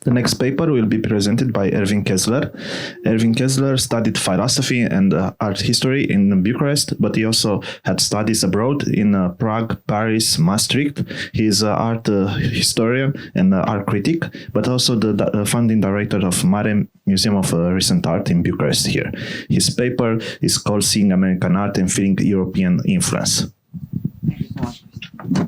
The next paper will be presented by Erwin Kessler. Erwin Kessler studied philosophy and art history in Bucharest, but he also had studies abroad in Prague, Paris, Maastricht. He is an art historian and art critic, but also the founding director of MARe, Museum of Recent Art in Bucharest here. His paper is called Seeing American Art and Feeling European Influence.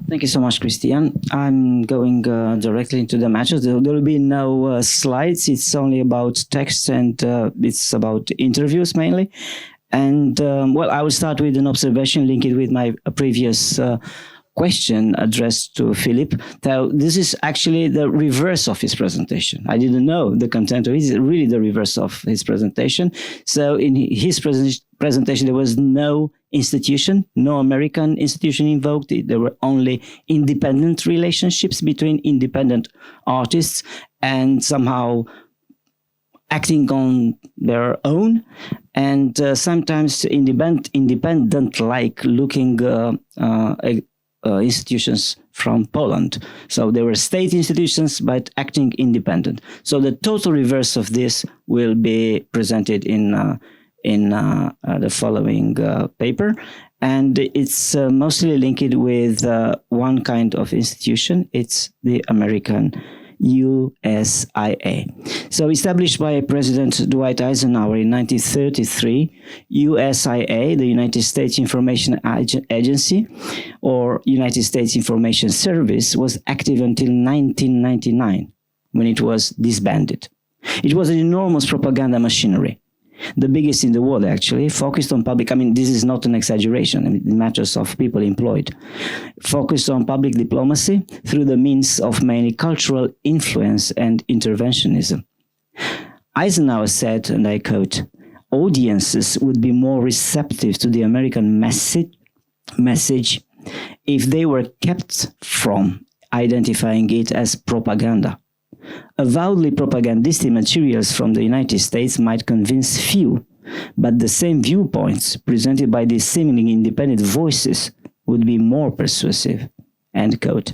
Thank you so much, Christian. I'm going directly into the matches. There will be no slides. It's only about text and it's about interviews mainly. And well, I will start with an observation, link it with my previous question addressed to Philip. So this is actually the reverse of his presentation. I didn't know the content of it. It's really the reverse of his presentation. So in his presentation, there was no institution, no American institution invoked. There were only independent relationships between independent artists and somehow acting on their own, and sometimes independent-like looking institutions from Poland. So there were state institutions, but acting independent. So the total reverse of this will be presented in the following paper, and it's mostly linked with one kind of institution. It's the American USIA. So established by President Dwight Eisenhower in 1933, USIA, the United States Information Agency, or United States Information Service, was active until 1999, when it was disbanded. It was an enormous propaganda machinery, the biggest in the world, actually, focused on public, I mean, this is not an exaggeration, I mean, it matters of people employed, focused on public diplomacy through the means of mainly cultural influence and interventionism. Eisenhower said, and I quote, "Audiences would be more receptive to the American message if they were kept from identifying it as propaganda. Avowedly propagandistic materials from the United States might convince few, but the same viewpoints presented by these seemingly independent voices would be more persuasive." End quote.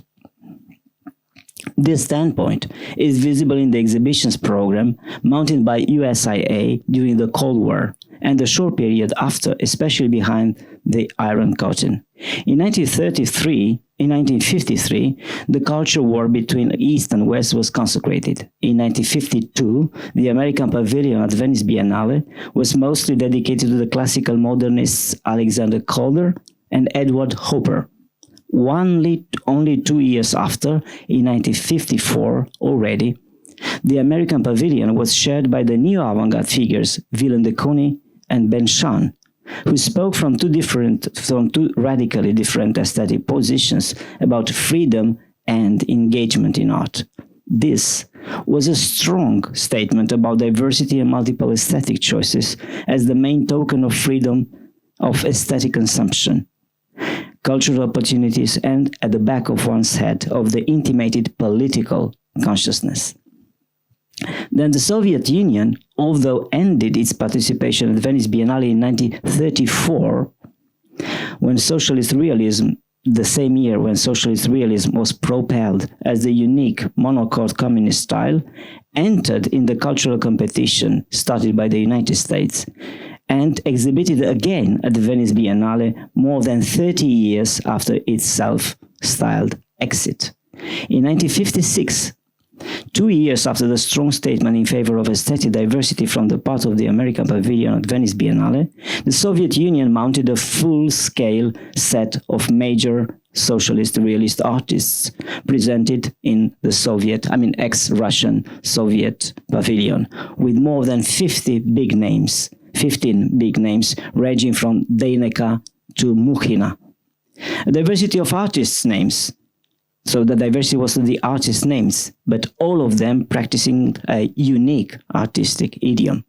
This standpoint is visible in the exhibitions program mounted by USIA during the Cold War and the short period after, especially behind the Iron Curtain. In 1953, the culture war between East and West was consecrated. In 1952, the American Pavilion at Venice Biennale was mostly dedicated to the classical modernists Alexander Calder and Edward Hopper. Only 2 years after, in 1954 already, the American Pavilion was shared by the neo-avant-garde figures Willem de Kooning and Ben Shahn, who spoke from two radically different aesthetic positions about freedom and engagement in art. This was a strong statement about diversity and multiple aesthetic choices as the main token of freedom of aesthetic consumption, cultural opportunities, and at the back of one's head of the intimated political consciousness. Then the Soviet Union, although ended its participation at Venice Biennale in 1934, when socialist realism, the same year when socialist realism was propelled as the unique monochord communist style, entered in the cultural competition started by the United States and exhibited again at the Venice Biennale more than 30 years after its self-styled exit. In 1956, 2 years after the strong statement in favor of aesthetic diversity from the part of the American Pavilion at Venice Biennale, the Soviet Union mounted a full-scale set of major socialist realist artists presented in the ex-Russian Soviet Pavilion, with more than 15 big names, ranging from Deineka to Muchina. A diversity of artists' names. So the diversity was the artists' names, but all of them practicing a unique artistic idiom.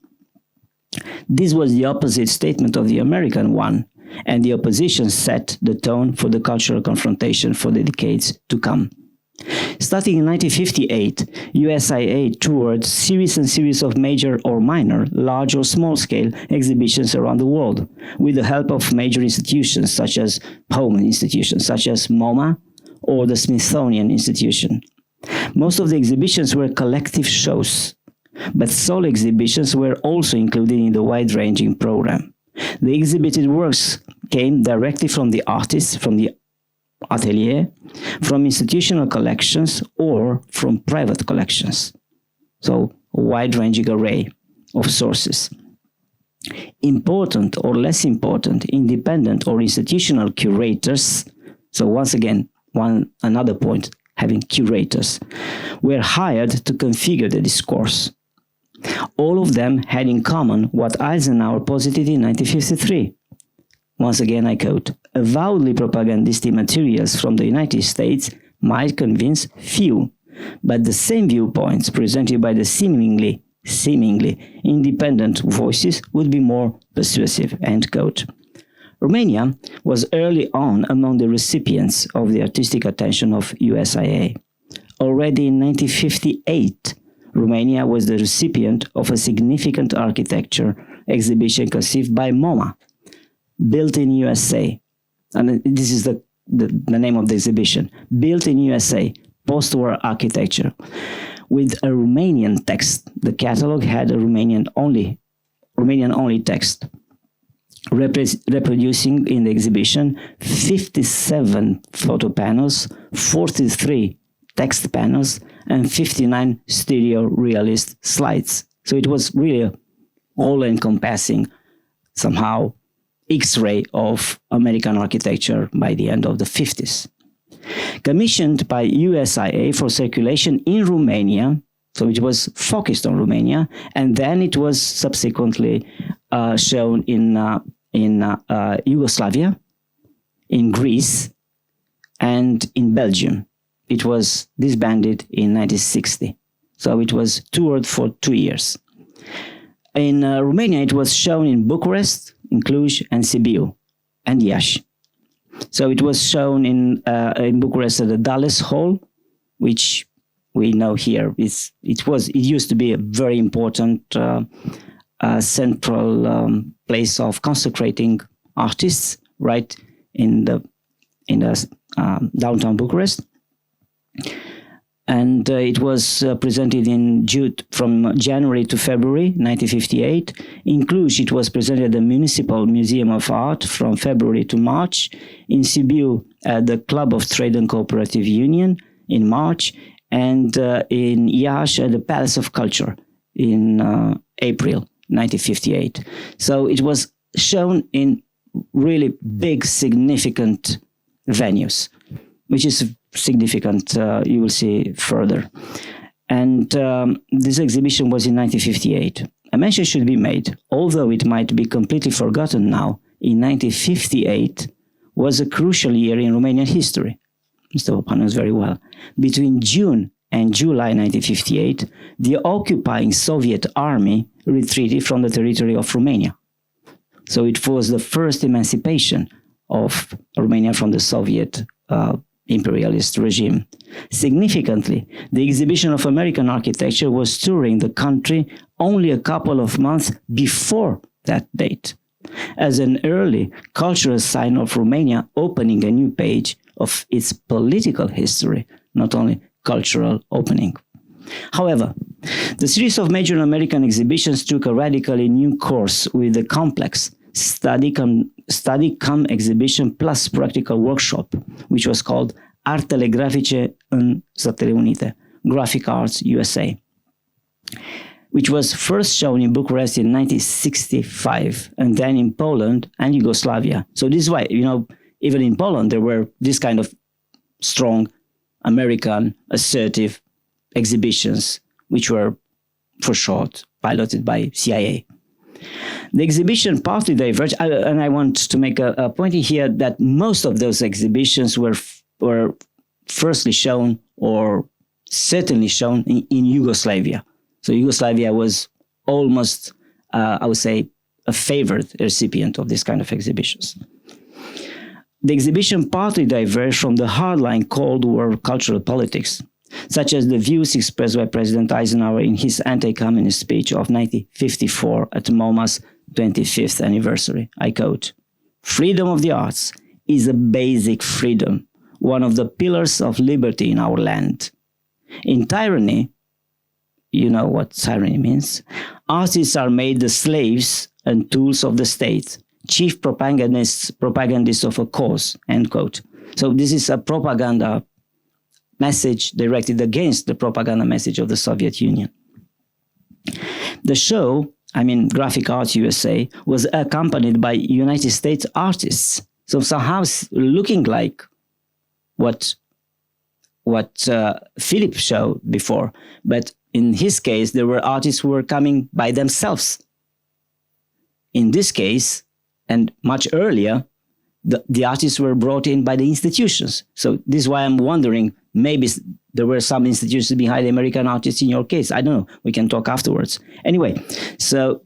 This was the opposite statement of the American one, and the opposition set the tone for the cultural confrontation for the decades to come. Starting in 1958, USIA toured series of major or minor, large or small-scale exhibitions around the world, with the help of major institutions such as home institutions such as MoMA or the Smithsonian Institution. Most of the exhibitions were collective shows, but solo exhibitions were also included in the wide-ranging program. The exhibited works came directly from the artists, from the atelier, from institutional collections, or from private collections. So, a wide-ranging array of sources. Important or less important, independent or institutional curators, so once again, another point, having curators, were hired to configure the discourse. All of them had in common what Eisenhower posited in 1953. Once again, I quote, avowedly propagandistic materials from the United States might convince few, but the same viewpoints presented by the seemingly independent voices would be more persuasive, end quote. Romania was early on among the recipients of the artistic attention of USIA. Already in 1958, Romania was the recipient of a significant architecture exhibition conceived by MoMA, built in USA. And this is the name of the exhibition, Built in USA, Post-War Architecture. With a Romanian text, the catalog had a Romanian-only text, reproducing in the exhibition 57 photo panels, 43 text panels, and 59 stereo realist slides. So it was really all-encompassing, somehow, X-ray of American architecture by the end of the 50s. Commissioned by USIA for circulation in Romania, so it was focused on Romania, and then it was subsequently shown in Yugoslavia, in Greece, and in Belgium. It was disbanded in 1960, so it was toured for 2 years. In Romania, it was shown in Bucharest, in Cluj, and Sibiu, and Iași. So it was shown in Bucharest at the Dulles Hall, which we know here. It used to be a very important central place of consecrating artists, right in the downtown Bucharest. And it was presented from January to February 1958. In Cluj, it was presented at the Municipal Museum of Art from February to March. In Sibiu, at the Club of Trade and Cooperative Union in March. And in Iași, at the Palace of Culture in April 1958. So it was shown in really big, significant venues, which is significant, you will see further. And this exhibition was in 1958. A mention should be made, although it might be completely forgotten now, in 1958 was a crucial year in Romanian history. Mr. Popa knows very well. Between June and July 1958, the occupying Soviet army retreated from the territory of Romania. So it was the first emancipation of Romania from the Soviet imperialist regime. Significantly, the exhibition of American architecture was touring the country only a couple of months before that date, as an early cultural sign of Romania opening a new page of its political history, not only cultural opening. However, the series of major American exhibitions took a radically new course with the complex study cum exhibition plus practical workshop, which was called Artele Grafice în Statele Unite, Graphic Arts USA, which was first shown in Bucharest in 1965 and then in Poland and Yugoslavia. So this is why, even in Poland, there were this kind of strong American assertive exhibitions, which were, for short, piloted by CIA. The exhibition partly diverged, and I want to make a point here that most of those exhibitions were firstly shown or certainly shown in Yugoslavia. So Yugoslavia was almost, I would say, a favored recipient of this kind of exhibitions. The exhibition partly diverged from the hardline Cold War cultural politics, such as the views expressed by President Eisenhower in his anti-communist speech of 1954 at MoMA's 25th anniversary. I quote, "Freedom of the arts is a basic freedom, one of the pillars of liberty in our land. In tyranny, you know what tyranny means, artists are made the slaves and tools of the state, chief propagandists of a cause, end quote. So this is a propaganda message directed against the propaganda message of the Soviet Union. The show, Graphic Art USA, was accompanied by United States artists. So somehow looking like what Philip showed before, but in his case, there were artists who were coming by themselves. In this case, and much earlier, the artists were brought in by the institutions. So this is why I'm wondering, maybe there were some institutions behind the American artists in your case. I don't know. We can talk afterwards. Anyway, so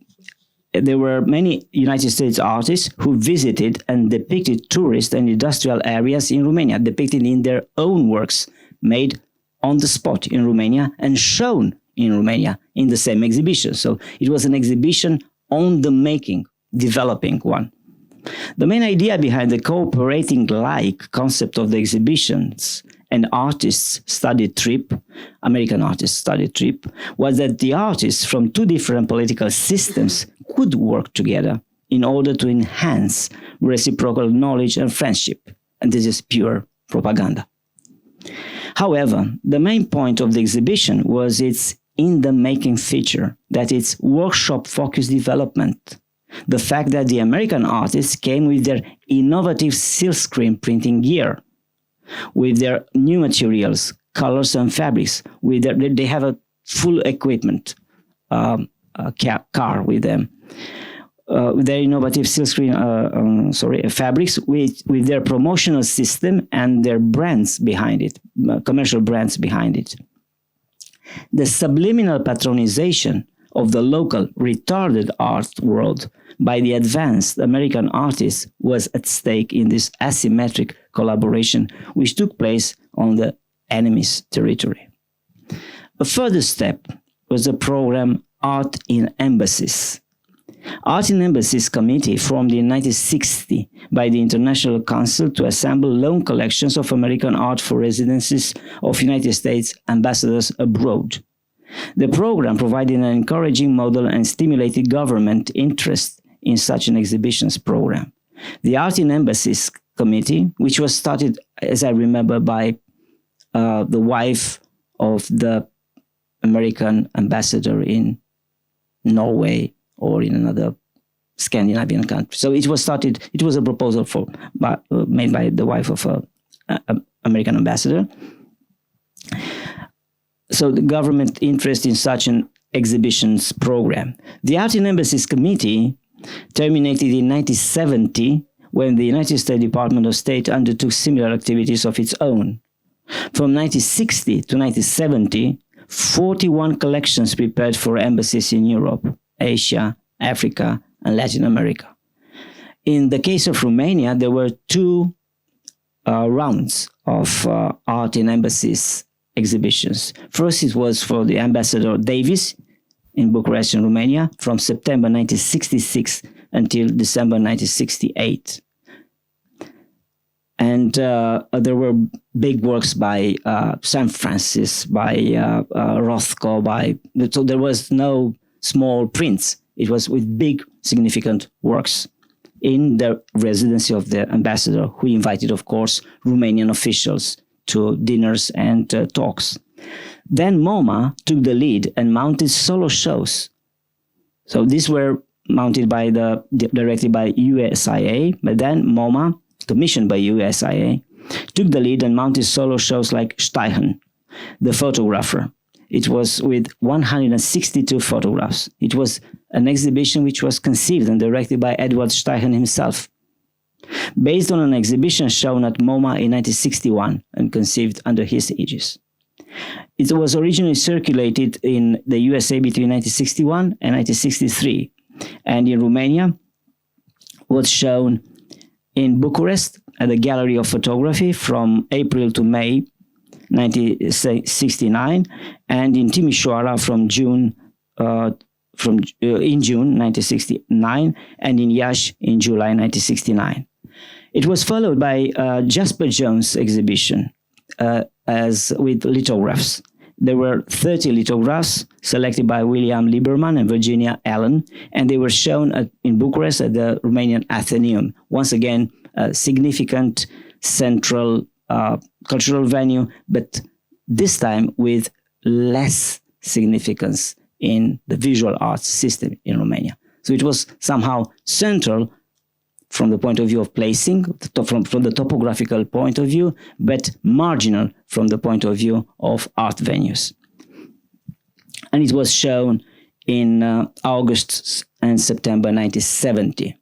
there were many United States artists who visited and depicted tourist and industrial areas in Romania, depicted in their own works, made on the spot in Romania and shown in Romania in the same exhibition. So it was an exhibition on the making, developing one. The main idea behind the cooperating-like concept of the exhibitions and artists' study trip, American artists' study trip, was that the artists from two different political systems could work together in order to enhance reciprocal knowledge and friendship. And this is pure propaganda. However, the main point of the exhibition was its in-the-making feature, that it's workshop-focused development. The fact that the American artists came with their innovative silkscreen printing gear, with their new materials, colors and fabrics, they have a full equipment car with them. Their innovative silkscreen fabrics with their promotional system and their brands behind it, commercial brands behind it. The subliminal patronization of the local retarded art world by the advanced American artists was at stake in this asymmetric collaboration, which took place on the enemy's territory. A further step was the program Art in Embassies. Art in Embassies Committee formed in 1960 by the International Council to assemble loan collections of American art for residencies of United States ambassadors abroad. The program provided an encouraging model and stimulated government interest in such an exhibitions program. The Art in Embassies Committee, which was started, as I remember, by the wife of the American ambassador in Norway or in another Scandinavian country. So it was a proposal made by the wife of an American ambassador. So the government interest in such an exhibitions program. The Art in Embassies Committee terminated in 1970 when the United States Department of State undertook similar activities of its own. From 1960 to 1970, 41 collections prepared for embassies in Europe, Asia, Africa, and Latin America. In the case of Romania, there were two rounds of Art in Embassies exhibitions. First, it was for the Ambassador Davis in Bucharest, in Romania, from September 1966 until December 1968. And there were big works by San Francis, by Rothko, so there was no small prints. It was with big, significant works in the residency of the ambassador, who invited, of course, Romanian officials to dinners and talks. Then MoMA took the lead and mounted solo shows. So these were mounted directly by USIA, but then MoMA, commissioned by USIA, took the lead and mounted solo shows like Steichen, the photographer. It was with 162 photographs. It was an exhibition which was conceived and directed by Edward Steichen himself, based on an exhibition shown at MoMA in 1961 and conceived under his aegis. It was originally circulated in the USA between 1961 and 1963, and in Romania was shown in Bucharest at the Gallery of Photography from April to May 1969, and in Timișoara in June 1969, and in Iași in July 1969. It was followed by Jasper Jones exhibition with lithographs. There were 30 lithographs selected by William Lieberman and Virginia Allen, and they were shown in Bucharest at the Romanian Athenaeum. Once again, a significant central cultural venue, but this time with less significance in the visual arts system in Romania. So it was somehow central from the point of view of placing, from the topographical point of view, but marginal from the point of view of art venues. And it was shown in August and September 1970.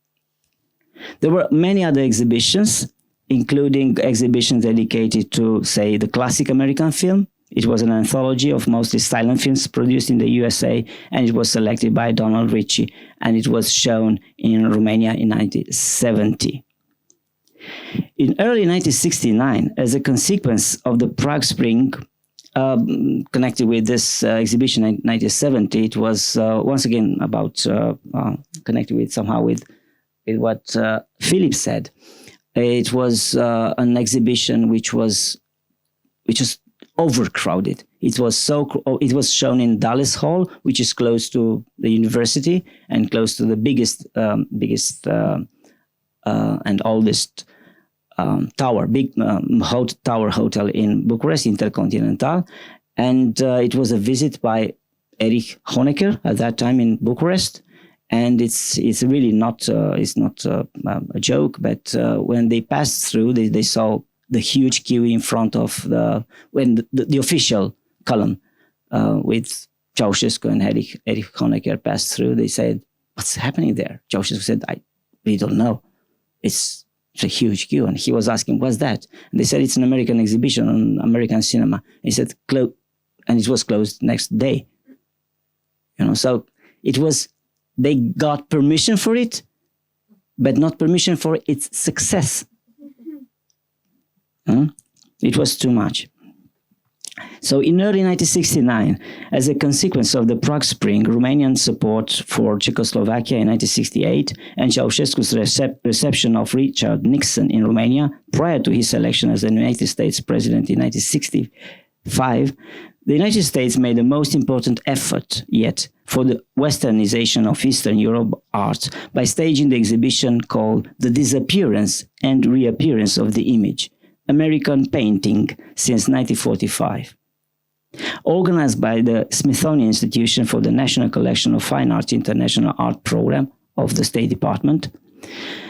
There were many other exhibitions, including exhibitions dedicated to, say, the classic American film. It was an anthology of mostly silent films produced in the USA, and it was selected by Donald Ritchie, and it was shown in Romania in 1970. In early 1969, as a consequence of the Prague Spring, connected with this exhibition in 1970, it was once again about connected with somehow with what Philip said. It was an exhibition which was overcrowded. It was shown in Dulles Hall, which is close to the university and close to the biggest and oldest tower, tower hotel in Bucharest, Intercontinental, and it was a visit by Erich Honecker at that time in Bucharest. And it's really not a joke, but when they passed through, they saw the huge queue in front of the official column with Ceausescu and Erich Honecker passed through. They said, "What's happening there?" Ceausescu said, "We don't know. It's a huge queue." And he was asking, "What's that?" And they said, "It's an American exhibition on American cinema." He said, and it was closed next day. So it was. They got permission for it, but not permission for its success. It was too much. So in early 1969, as a consequence of the Prague Spring, Romanian support for Czechoslovakia in 1968, and Ceausescu's reception of Richard Nixon in Romania prior to his election as the United States president in 1965, the United States made the most important effort yet for the westernization of Eastern Europe art by staging the exhibition called The Disappearance and Reappearance of the Image, American Painting since 1945. Organized by the Smithsonian Institution for the National Collection of Fine Arts International Art Program of the State Department,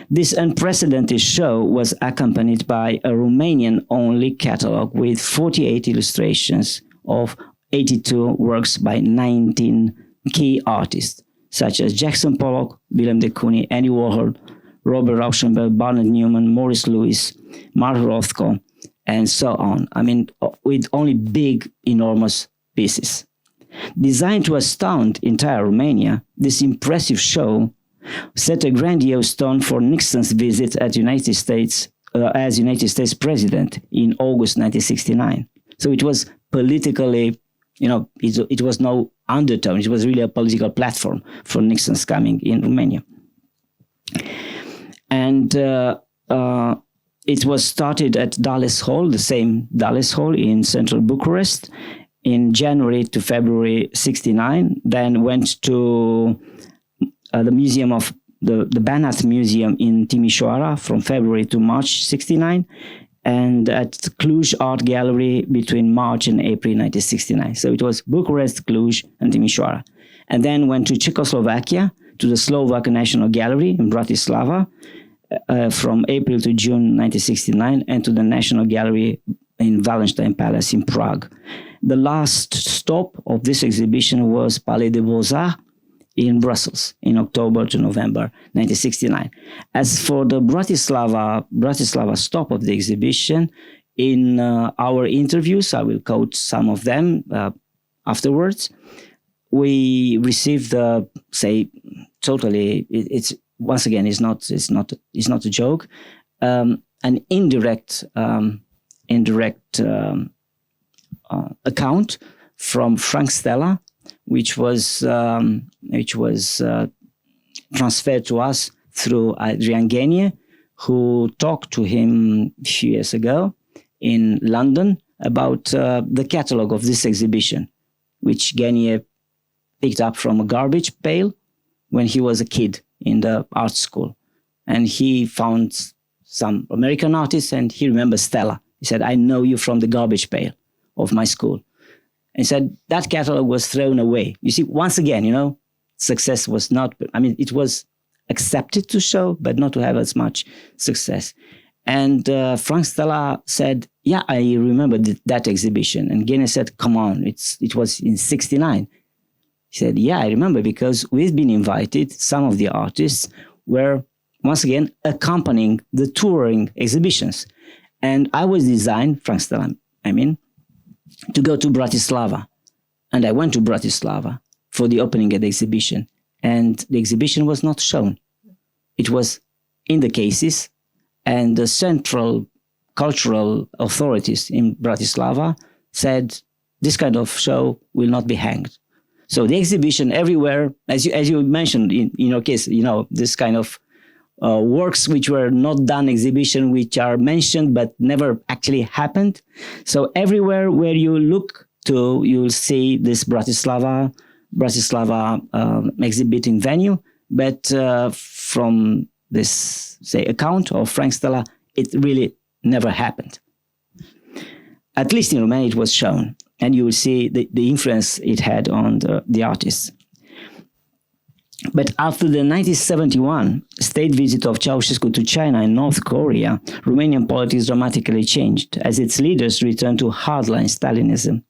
this unprecedented show was accompanied by a Romanian-only catalog with 48 illustrations of 82 works by 19 key artists, such as Jackson Pollock, Willem de Kooning, Andy Warhol, Robert Rauschenberg, Barnett Newman, Morris Louis, Mark Rothko, and so on. I mean, with only big, enormous pieces. Designed to astound entire Romania, this impressive show set a grandiose tone for Nixon's visit at United States as United States president in August 1969. So it was politically, it was no undertone. It was really a political platform for Nixon's coming in Romania. And it was started at Dulles Hall, the same Dulles Hall in central Bucharest, in January to February 69. Then went to the museum of the Banat Museum in Timișoara from February to March 69. And at Cluj Art Gallery between March and April 1969. So it was Bucharest, Cluj, and Timișoara. And then went to Czechoslovakia, to the Slovak National Gallery in Bratislava from April to June 1969, and to the National Gallery in Wallenstein Palace in Prague. The last stop of this exhibition was Palais des Beaux-Arts in Brussels in October to November 1969. As for the Bratislava stop of the exhibition, in our interviews, I will quote some of them afterwards, we received it's once again, it's not a joke, an indirect account from Frank Stella, which was transferred to us through Adrian Genie, who talked to him a few years ago in London about the catalog of this exhibition, which Genie picked up from a garbage pail when he was a kid in the art school. And he found some American artists, and he remembers Stella. He said, I know you from the garbage pail of my school. And he said that catalog was thrown away. You see, once again, success was not, it was accepted to show, but not to have as much success. And Frank Stella said, yeah, I remember that exhibition. And Genie said, come on, it was in 1969. He said, yeah, I remember, because we've been invited. Some of the artists were, once again, accompanying the touring exhibitions. And I was designed, Frank Stella, to go to Bratislava. And I went to Bratislava for the opening of the exhibition. And the exhibition was not shown. It was in the cases, and the central cultural authorities in Bratislava said, this kind of show will not be hanged. So the exhibition everywhere, as you mentioned in your case, this kind of works which were not done exhibition, which are mentioned but never actually happened. So everywhere where you look to, you'll see this Bratislava exhibiting venue. But from this, say, account of Frank Stella, it really never happened. At least in Romania, it was shown. And you will see the influence it had on the artists. But after the 1971 state visit of Ceausescu to China and North Korea, Romanian politics dramatically changed as its leaders returned to hardline Stalinism.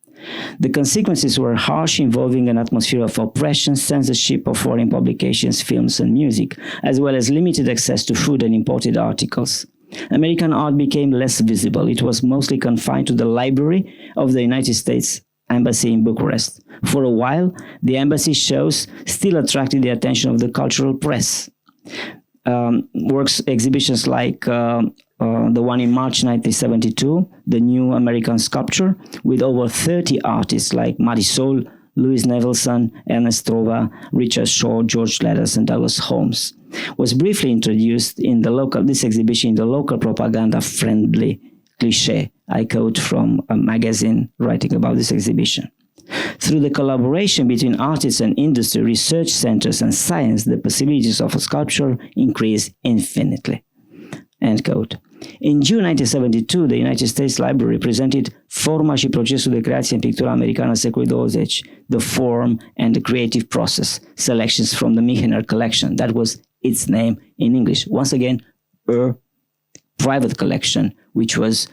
The consequences were harsh, involving an atmosphere of oppression, censorship of foreign publications, films, and music, as well as limited access to food and imported articles. American art became less visible. It was mostly confined to the library of the United States Embassy in Bucharest. For a while, the embassy shows still attracted the attention of the cultural press. Works exhibitions like the one in March 1972, the New American Sculpture, with over 30 artists like Marisol, Louis Nevelson, Ernest Trova, Richard Shaw, George Letters, and Douglas Holmes, was briefly introduced in this exhibition in the local propaganda-friendly cliché. I quote from a magazine writing about this exhibition. Through the collaboration between artists and industry, research centers, and science, the possibilities of a sculpture increase infinitely. End quote. In June 1972, the United States Library presented Forma și procesul de creație în pictura americană secolului 20, The Form and the Creative Process, selections from the Michener collection. That was its name in English. Once again, a private collection, which was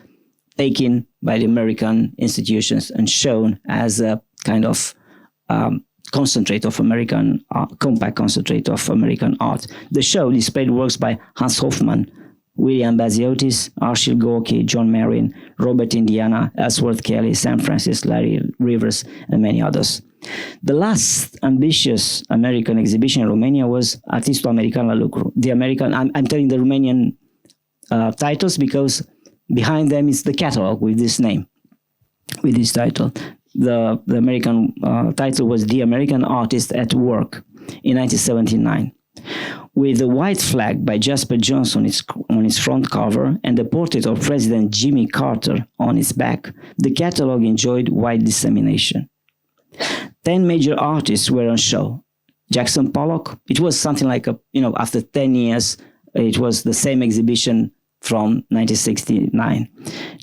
taken by the American institutions and shown as a kind of concentrate of American compact concentrate of American art. The show displayed works by Hans Hofmann, William Baziotis, Archil Gorky, John Marin, Robert Indiana, Ellsworth Kelly, Sam Francis, Larry Rivers, and many others. The last ambitious American exhibition in Romania was Artistul American la Lucru. The American, I'm telling the Romanian titles because behind them is the catalog with this name, with this title. The American title was The American Artist at Work in 1979. With the white flag by Jasper Johns on its front cover and the portrait of President Jimmy Carter on its back, the catalog enjoyed wide dissemination. 10 major artists were on show. Jackson Pollock, it was something like after 10 years, it was the same exhibition from 1969.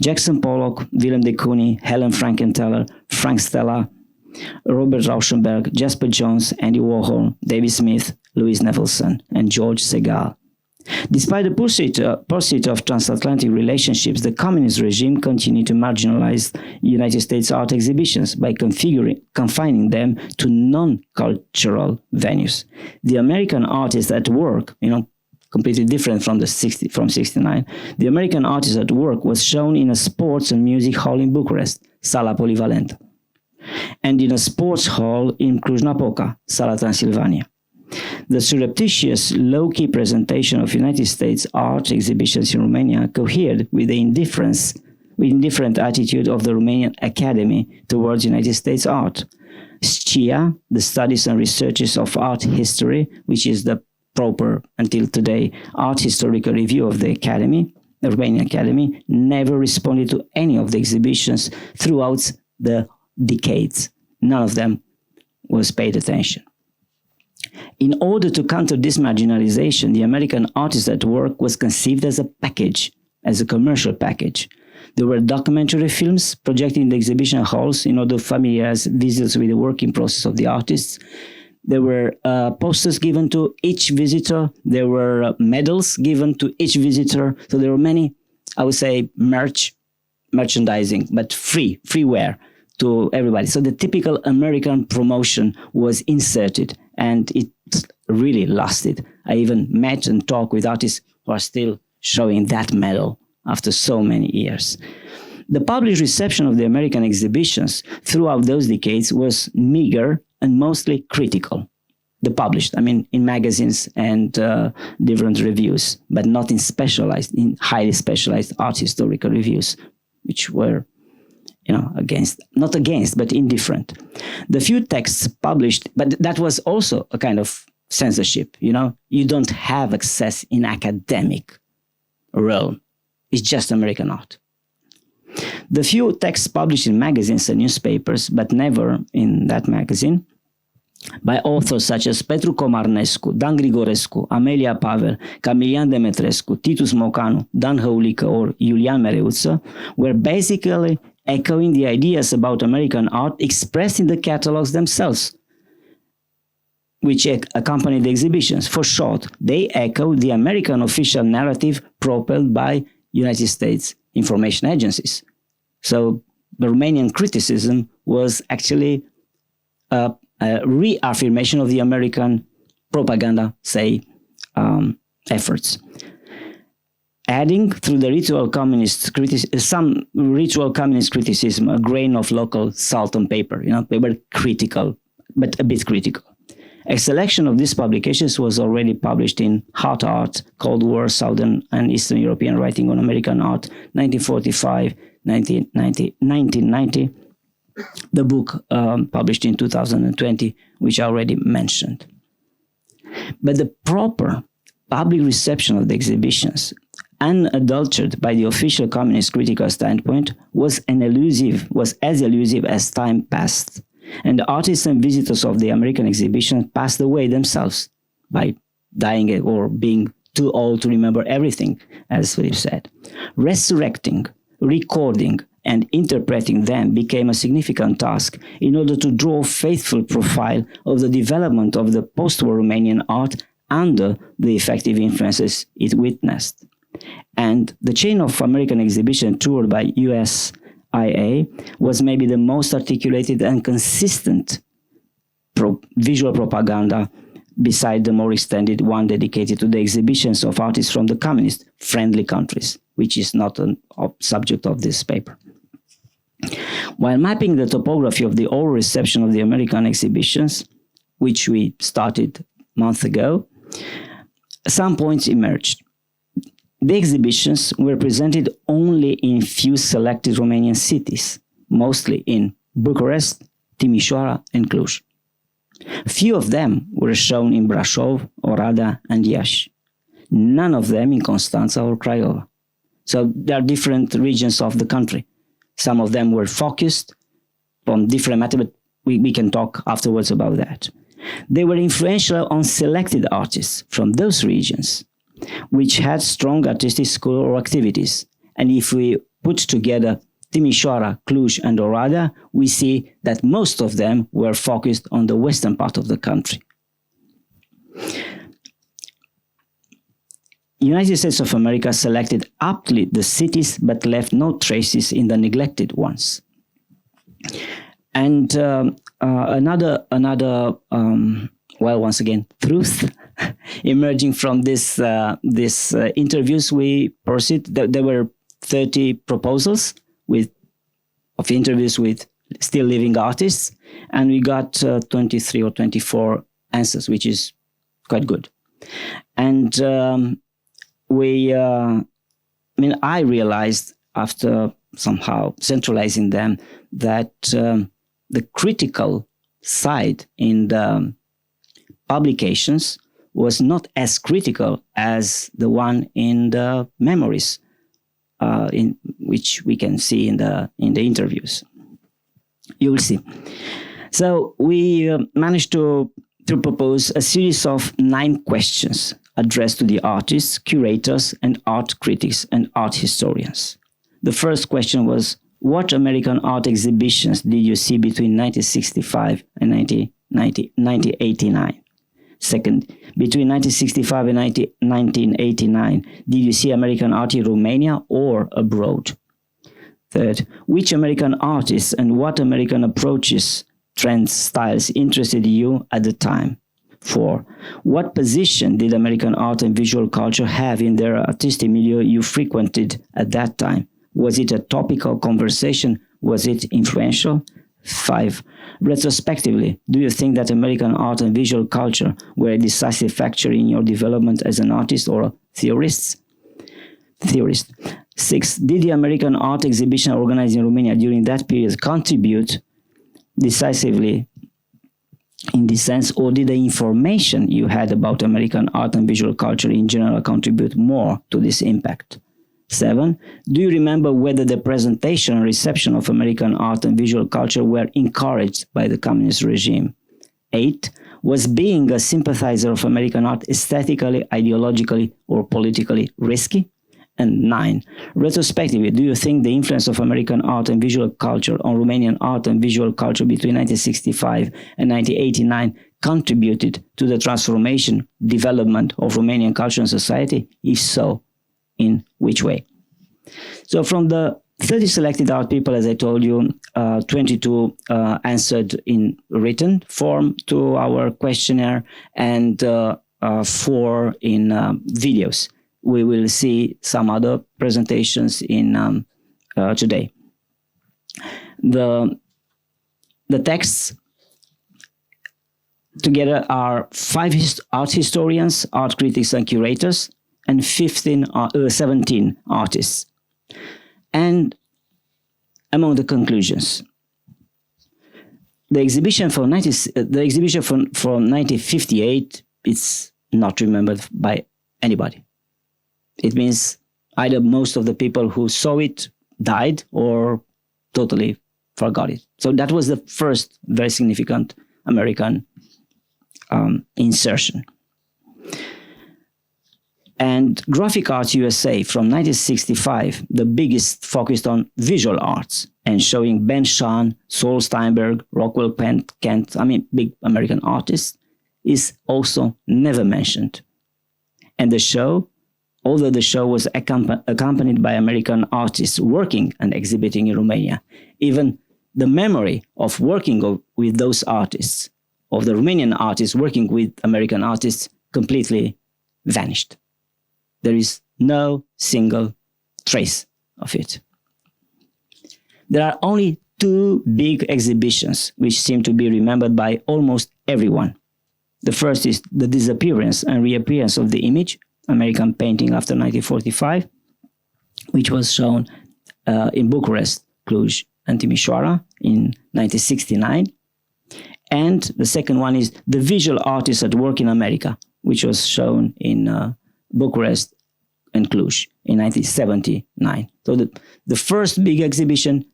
Jackson Pollock, Willem de Kooning, Helen Frankenthaler, Frank Stella, Robert Rauschenberg, Jasper Johns, Andy Warhol, David Smith, Louis Nevelson, and George Segal. Despite the pursuit of transatlantic relationships, the communist regime continued to marginalize United States art exhibitions by confining them to non-cultural venues. The American Artist at Work, completely different from 69, the American Artist at Work was shown in a sports and music hall in Bucharest, Sala Polivalent, and in a sports hall in Cluj-Napoca, Sala Transilvania. The surreptitious, low-key presentation of United States art exhibitions in Romania cohered with the indifferent attitude of the Romanian Academy towards United States art. SCIA, the Studies and Researches of Art History, which is the proper, until today, art historical review of the Academy, the Romanian Academy, never responded to any of the exhibitions throughout the decades. None of them was paid attention. In order to counter this marginalization, the American artist at work was conceived as a package, as a commercial package. There were documentary films projected in the exhibition halls in order to familiarize visitors with the working process of the artists. There were posters given to each visitor. There were medals given to each visitor. So there were many, I would say, merchandising, but freeware to everybody. So the typical American promotion was inserted, and it really lasted. I even met and talked with artists who are still showing that medal after so many years. The public reception of the American exhibitions throughout those decades was meager and mostly critical. The published, in magazines and different reviews, but not in highly specialized art historical reviews, which were, but indifferent. The few texts published, but that was also a kind of censorship, You don't have access in academic realm. It's just American art. The few texts published in magazines and newspapers, but never in that magazine, by authors such as Petru Comarnescu, Dan Grigorescu, Amelia Pavel, Camilian Demetrescu, Titus Mocanu, Dan Hăulică, or Iulian Mereuță, were basically echoing the ideas about American art expressed in the catalogs themselves, which accompanied the exhibitions. For short, they echoed the American official narrative propelled by United States information agencies. So the Romanian criticism was actually a reaffirmation of the American propaganda, efforts. Adding through the some ritual communist criticism, a grain of local salt and pepper. They were critical, but a bit critical. A selection of these publications was already published in Hot Art, Cold War, Southern and Eastern European Writing on American Art, 1945, 1990, the book published in 2020, which I already mentioned. But the proper public reception of the exhibitions, unadulterated by the official communist critical standpoint, was as elusive as time passed. And the artists and visitors of the American exhibition passed away themselves by dying or being too old to remember everything, as we've said. Resurrecting, recording, and interpreting them became a significant task in order to draw a faithful profile of the development of the post-war Romanian art under the effective influences it witnessed. And the chain of American exhibition toured by USIA was maybe the most articulated and consistent visual propaganda beside the more extended one dedicated to the exhibitions of artists from the communist-friendly countries, which is not a subject of this paper. While mapping the topography of the oral reception of the American exhibitions, which we started a month ago, some points emerged. The exhibitions were presented only in few selected Romanian cities, mostly in Bucharest, Timișoara, and Cluj. Few of them were shown in Brașov, Oradea, and Iași. None of them in Constanța or Craiova. So there are different regions of the country. Some of them were focused on different matters, but we can talk afterwards about that. They were influential on selected artists from those regions, which had strong artistic school or activities. And if we put together Timișoara, Cluj, and Oradea, we see that most of them were focused on the western part of the country. United States of America selected aptly the cities, but left no traces in the neglected ones. And once again, truth emerging from this interviews we pursued. There were 30 proposals of interviews with still living artists, and we got 23 or 24 answers, which is quite good. And I realized after somehow centralizing them that the critical side in the publications was not as critical as the one in the memories in which we can see in the interviews. You will see. So we managed to propose a series of 9 questions addressed to the artists, curators, and art critics and art historians. The first question was, what American art exhibitions did you see between 1965 and 1989? Second, between 1965 and 1989, did you see American art in Romania or abroad? Third, which American artists and what American approaches, trends, styles interested you at the time? 4, what position did American art and visual culture have in their artistic milieu you frequented at that time? Was it a topical conversation? Was it influential? 5, retrospectively, do you think that American art and visual culture were a decisive factor in your development as an artist or a theorist? 6, did the American art exhibition organized in Romania during that period contribute decisively in this sense, or did the information you had about American art and visual culture in general contribute more to this impact? 7, do you remember whether the presentation and reception of American art and visual culture were encouraged by the communist regime? 8, was being a sympathizer of American art aesthetically, ideologically, or politically risky? And 9, retrospectively, do you think the influence of American art and visual culture on Romanian art and visual culture between 1965 and 1989 contributed to the transformation, development of Romanian culture and society? If so, in which way? So from the 30 selected art people, as I told you, 22 answered in written form to our questionnaire and 4 in videos. We will see some other presentations in today. The texts together are 5 art historians, art critics and curators, and 17 artists. And among the conclusions, the exhibition from 1958 is not remembered by anybody. It means either most of the people who saw it died or totally forgot it. So that was the first very significant American insertion. And Graphic Arts USA from 1965, the biggest, focused on visual arts and showing Ben Shahn, Saul Steinberg, Rockwell Kent, big American artists, is also never mentioned. And the show, although the show was accompanied by American artists working and exhibiting in Romania, even the memory of working with those artists, of the Romanian artists working with American artists, completely vanished. There is no single trace of it. There are only 2 big exhibitions which seem to be remembered by almost everyone. The first is the disappearance and reappearance of the image, American painting after 1945, which was shown in Bucharest, Cluj, and Timișoara in 1969. And the second one is the visual artists at work in America, which was shown in Bucharest and Cluj in 1979. So the first big exhibition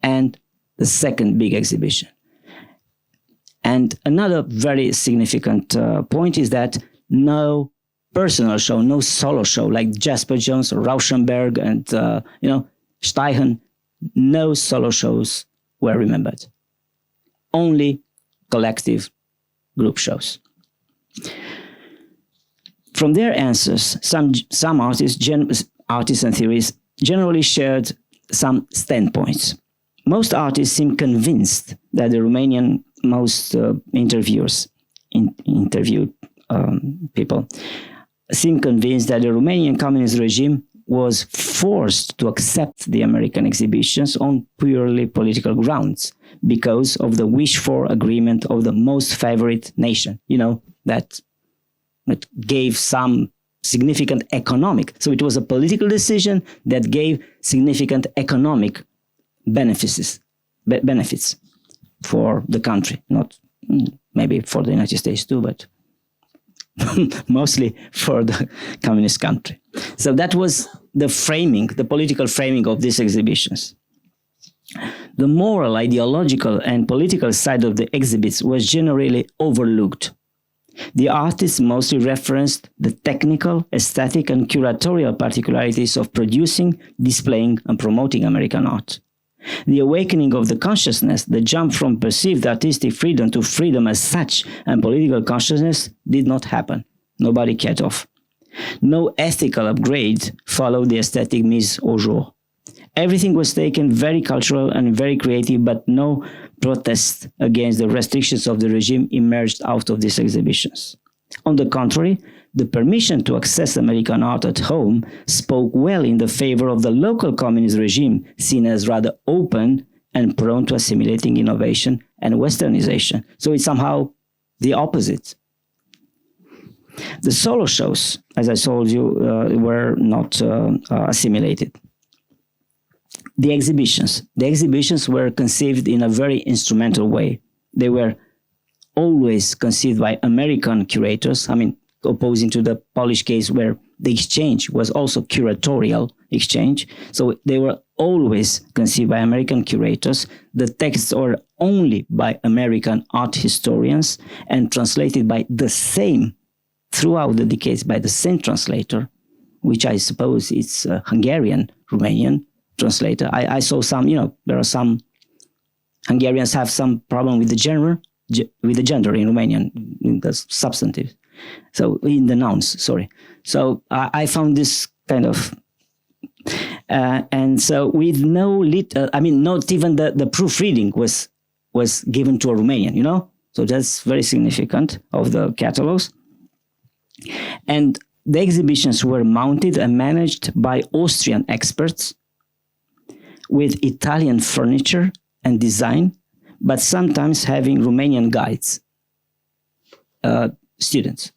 and the second big exhibition. And another very significant point is that no personal show, no solo show like Jasper Jones, Rauschenberg, and Steichen, no solo shows were remembered. Only collective group shows. From their answers, some artists and theorists generally shared some standpoints. Most artists seem convinced that the Romanian interviewed people seem convinced that the Romanian communist regime was forced to accept the American exhibitions on purely political grounds because of the wish-for agreement of the most favorite nation. That gave some significant economic. So it was a political decision that gave significant economic benefits for the country. Not maybe for the United States too, but mostly for the communist country. So that was the political framing of these exhibitions. The moral, ideological, and political side of the exhibits was generally overlooked. The artists mostly referenced the technical, aesthetic, and curatorial particularities of producing, displaying, and promoting American art. The awakening of the consciousness, the jump from perceived artistic freedom to freedom as such and political consciousness did not happen. Nobody cared off. No ethical upgrade followed the aesthetic mise au jour. Everything was taken very cultural and very creative, but no protest against the restrictions of the regime emerged out of these exhibitions. On the contrary, the permission to access American art at home spoke well in the favor of the local communist regime, seen as rather open and prone to assimilating innovation and westernization. So it's somehow the opposite. The solo shows, as I told you, were not assimilated. The exhibitions were conceived in a very instrumental way. They were always conceived by American curators, opposing to the Polish case where the exchange was also curatorial exchange. So they were always conceived by American curators. The texts were only by American art historians and translated by the same, throughout the decades, by the same translator, which I suppose is Hungarian, Romanian translator. I saw some, there are some Hungarians have some problem with the gender in Romanian, in the substantive. So in the nouns, sorry. So I found this kind of, and so with not even the proofreading was given to a Romanian, So that's very significant of the catalogs. And the exhibitions were mounted and managed by Austrian experts with Italian furniture and design, but sometimes having Romanian guides, students.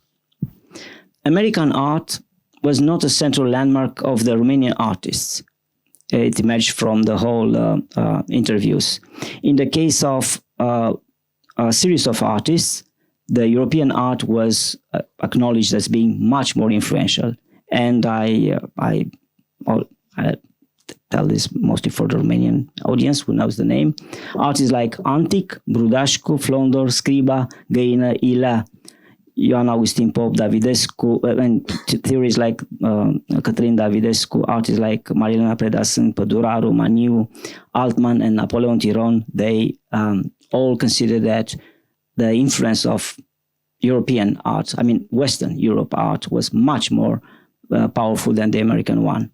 American art was not a central landmark of the Romanian artists. It emerged from the whole interviews. In the case of a series of artists, the European art was acknowledged as being much more influential. And I tell this mostly for the Romanian audience who knows the name. Artists like Antic, Brudascu, Flondor, Scriba, Găină, Ila, Ioan Augustin Pop, Davidescu, and theories like Cătălin Davidescu, artists like Marilena Predasen, Păduraru, Maniu, Altman, and Napoleon Tiron, they all consider that the influence of European art, Western Europe art, was much more powerful than the American one.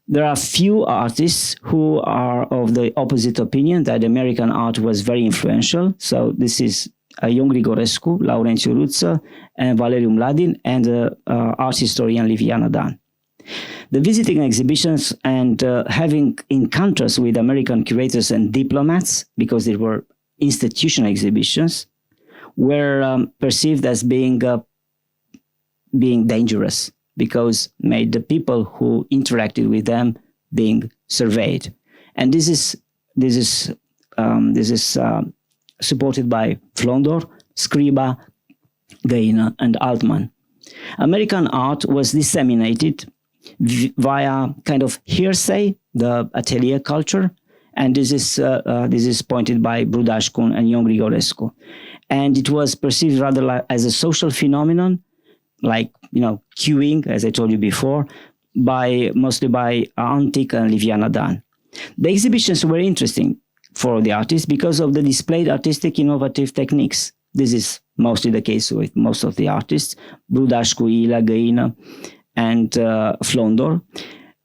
There are few artists who are of the opposite opinion that American art was very influential. So this is Ion Grigorescu, Laurențiu Ruță, and Valeriu Mladin, and the art historian Liviana Dan. The visiting exhibitions and having encounters with American curators and diplomats, because they were institutional exhibitions, were perceived as being dangerous, because made the people who interacted with them being surveyed, and this is supported by Flondor, Scriba, Găină, and Altman. American art was disseminated via kind of hearsay, the atelier culture, and this is pointed by Brudascu and Ion Grigorescu, and it was perceived rather as a social phenomenon, like queuing, as I told you before, mostly by Antic and Liviana Dan. The exhibitions were interesting for the artists because of the displayed artistic innovative techniques. This is mostly the case with most of the artists, Brudascu, Ila, Găină, and Flondor.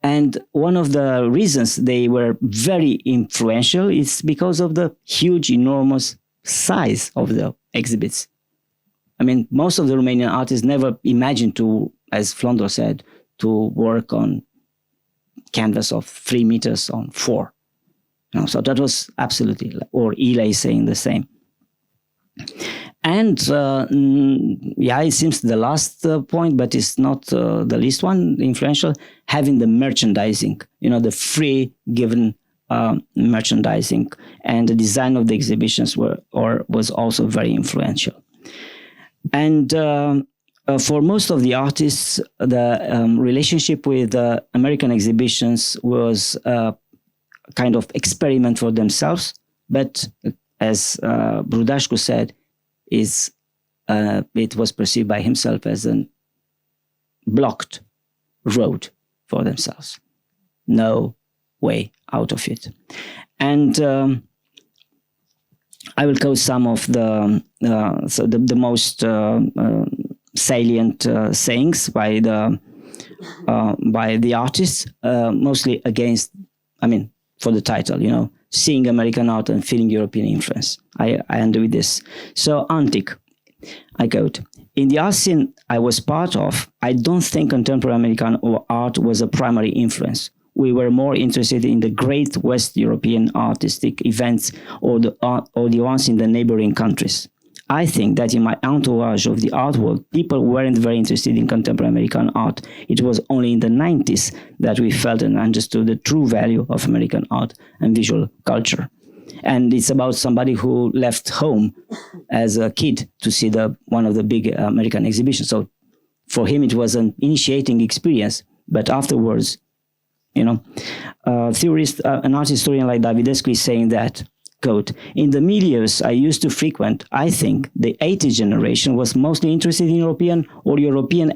And one of the reasons they were very influential is because of the huge, enormous size of the exhibits. Most of the Romanian artists never imagined to, as Flondor said, to work on canvas of 3 meters on 4. So that was absolutely, or Ila is saying the same. And it seems the last point, but it's not the least one, influential, having the merchandising, the free given merchandising, and the design of the exhibitions was also very influential. And For most of the artists, the relationship with American exhibitions was a kind of experiment for themselves. But as Brudashku said, it was perceived by himself as a blocked road for themselves. No way out of it. And I will quote some of the most salient sayings by the artists, mostly against, for the title, seeing American art and feeling European influence. I end with this. So Antic, I quote, "In the art scene I was part of, I don't think contemporary American art was a primary influence. We were more interested in the great West European artistic events or the ones in the neighboring countries. I think that in my entourage of the art world, people weren't very interested in contemporary American art. It was only in the 90s that we felt and understood the true value of American art and visual culture." And it's about somebody who left home as a kid to see one of the big American exhibitions. So for him, it was an initiating experience. But afterwards, theorist, an art historian like Davidescu is saying that, quote, "In the milieus I used to frequent, I think the 80s generation was mostly interested in European or European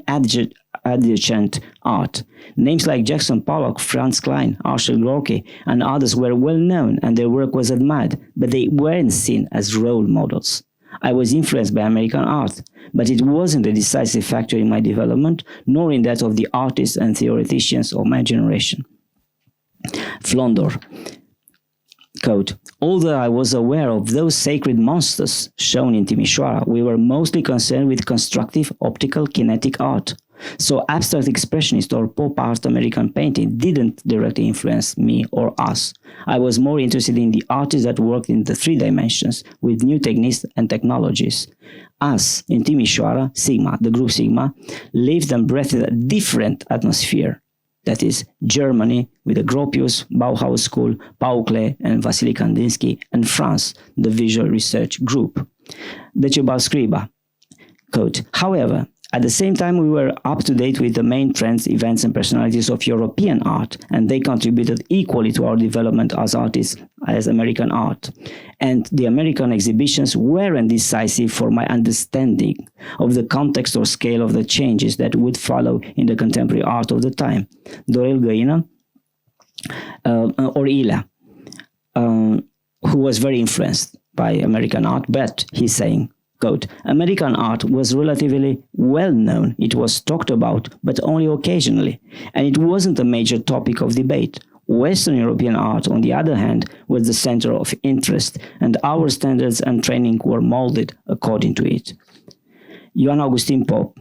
adjacent art. Names like Jackson Pollock, Franz Klein, Arshel Gorky, and others were well known and their work was admired, but they weren't seen as role models. I was influenced by American art, but it wasn't a decisive factor in my development, nor in that of the artists and theoreticians of my generation." Flondor, quote, "Although I was aware of those sacred monsters shown in Timișoara, we were mostly concerned with constructive, optical, kinetic art. So abstract expressionist or pop art American painting didn't directly influence me or us. I was more interested in the artists that worked in the 3 dimensions with new techniques and technologies. Us, in Timișoara, Sigma, the group Sigma, lived and breathed a different atmosphere. That is, Germany with the Gropius, Bauhaus School, Paul Klee, and Vasily Kandinsky, and France, the Visual Research Group." Decebal Scriba, quote, "However, at the same time, we were up to date with the main trends, events, and personalities of European art, and they contributed equally to our development as artists, as American art. And the American exhibitions weren't decisive for my understanding of the context or scale of the changes that would follow in the contemporary art of the time." Dorel Găină, or Ilea, who was very influenced by American art, but he's saying, quote, "American art was relatively well known. It was talked about, but only occasionally, and it wasn't a major topic of debate. Western European art, on the other hand, was the center of interest, and our standards and training were molded according to it." Ioan Augustin Pop,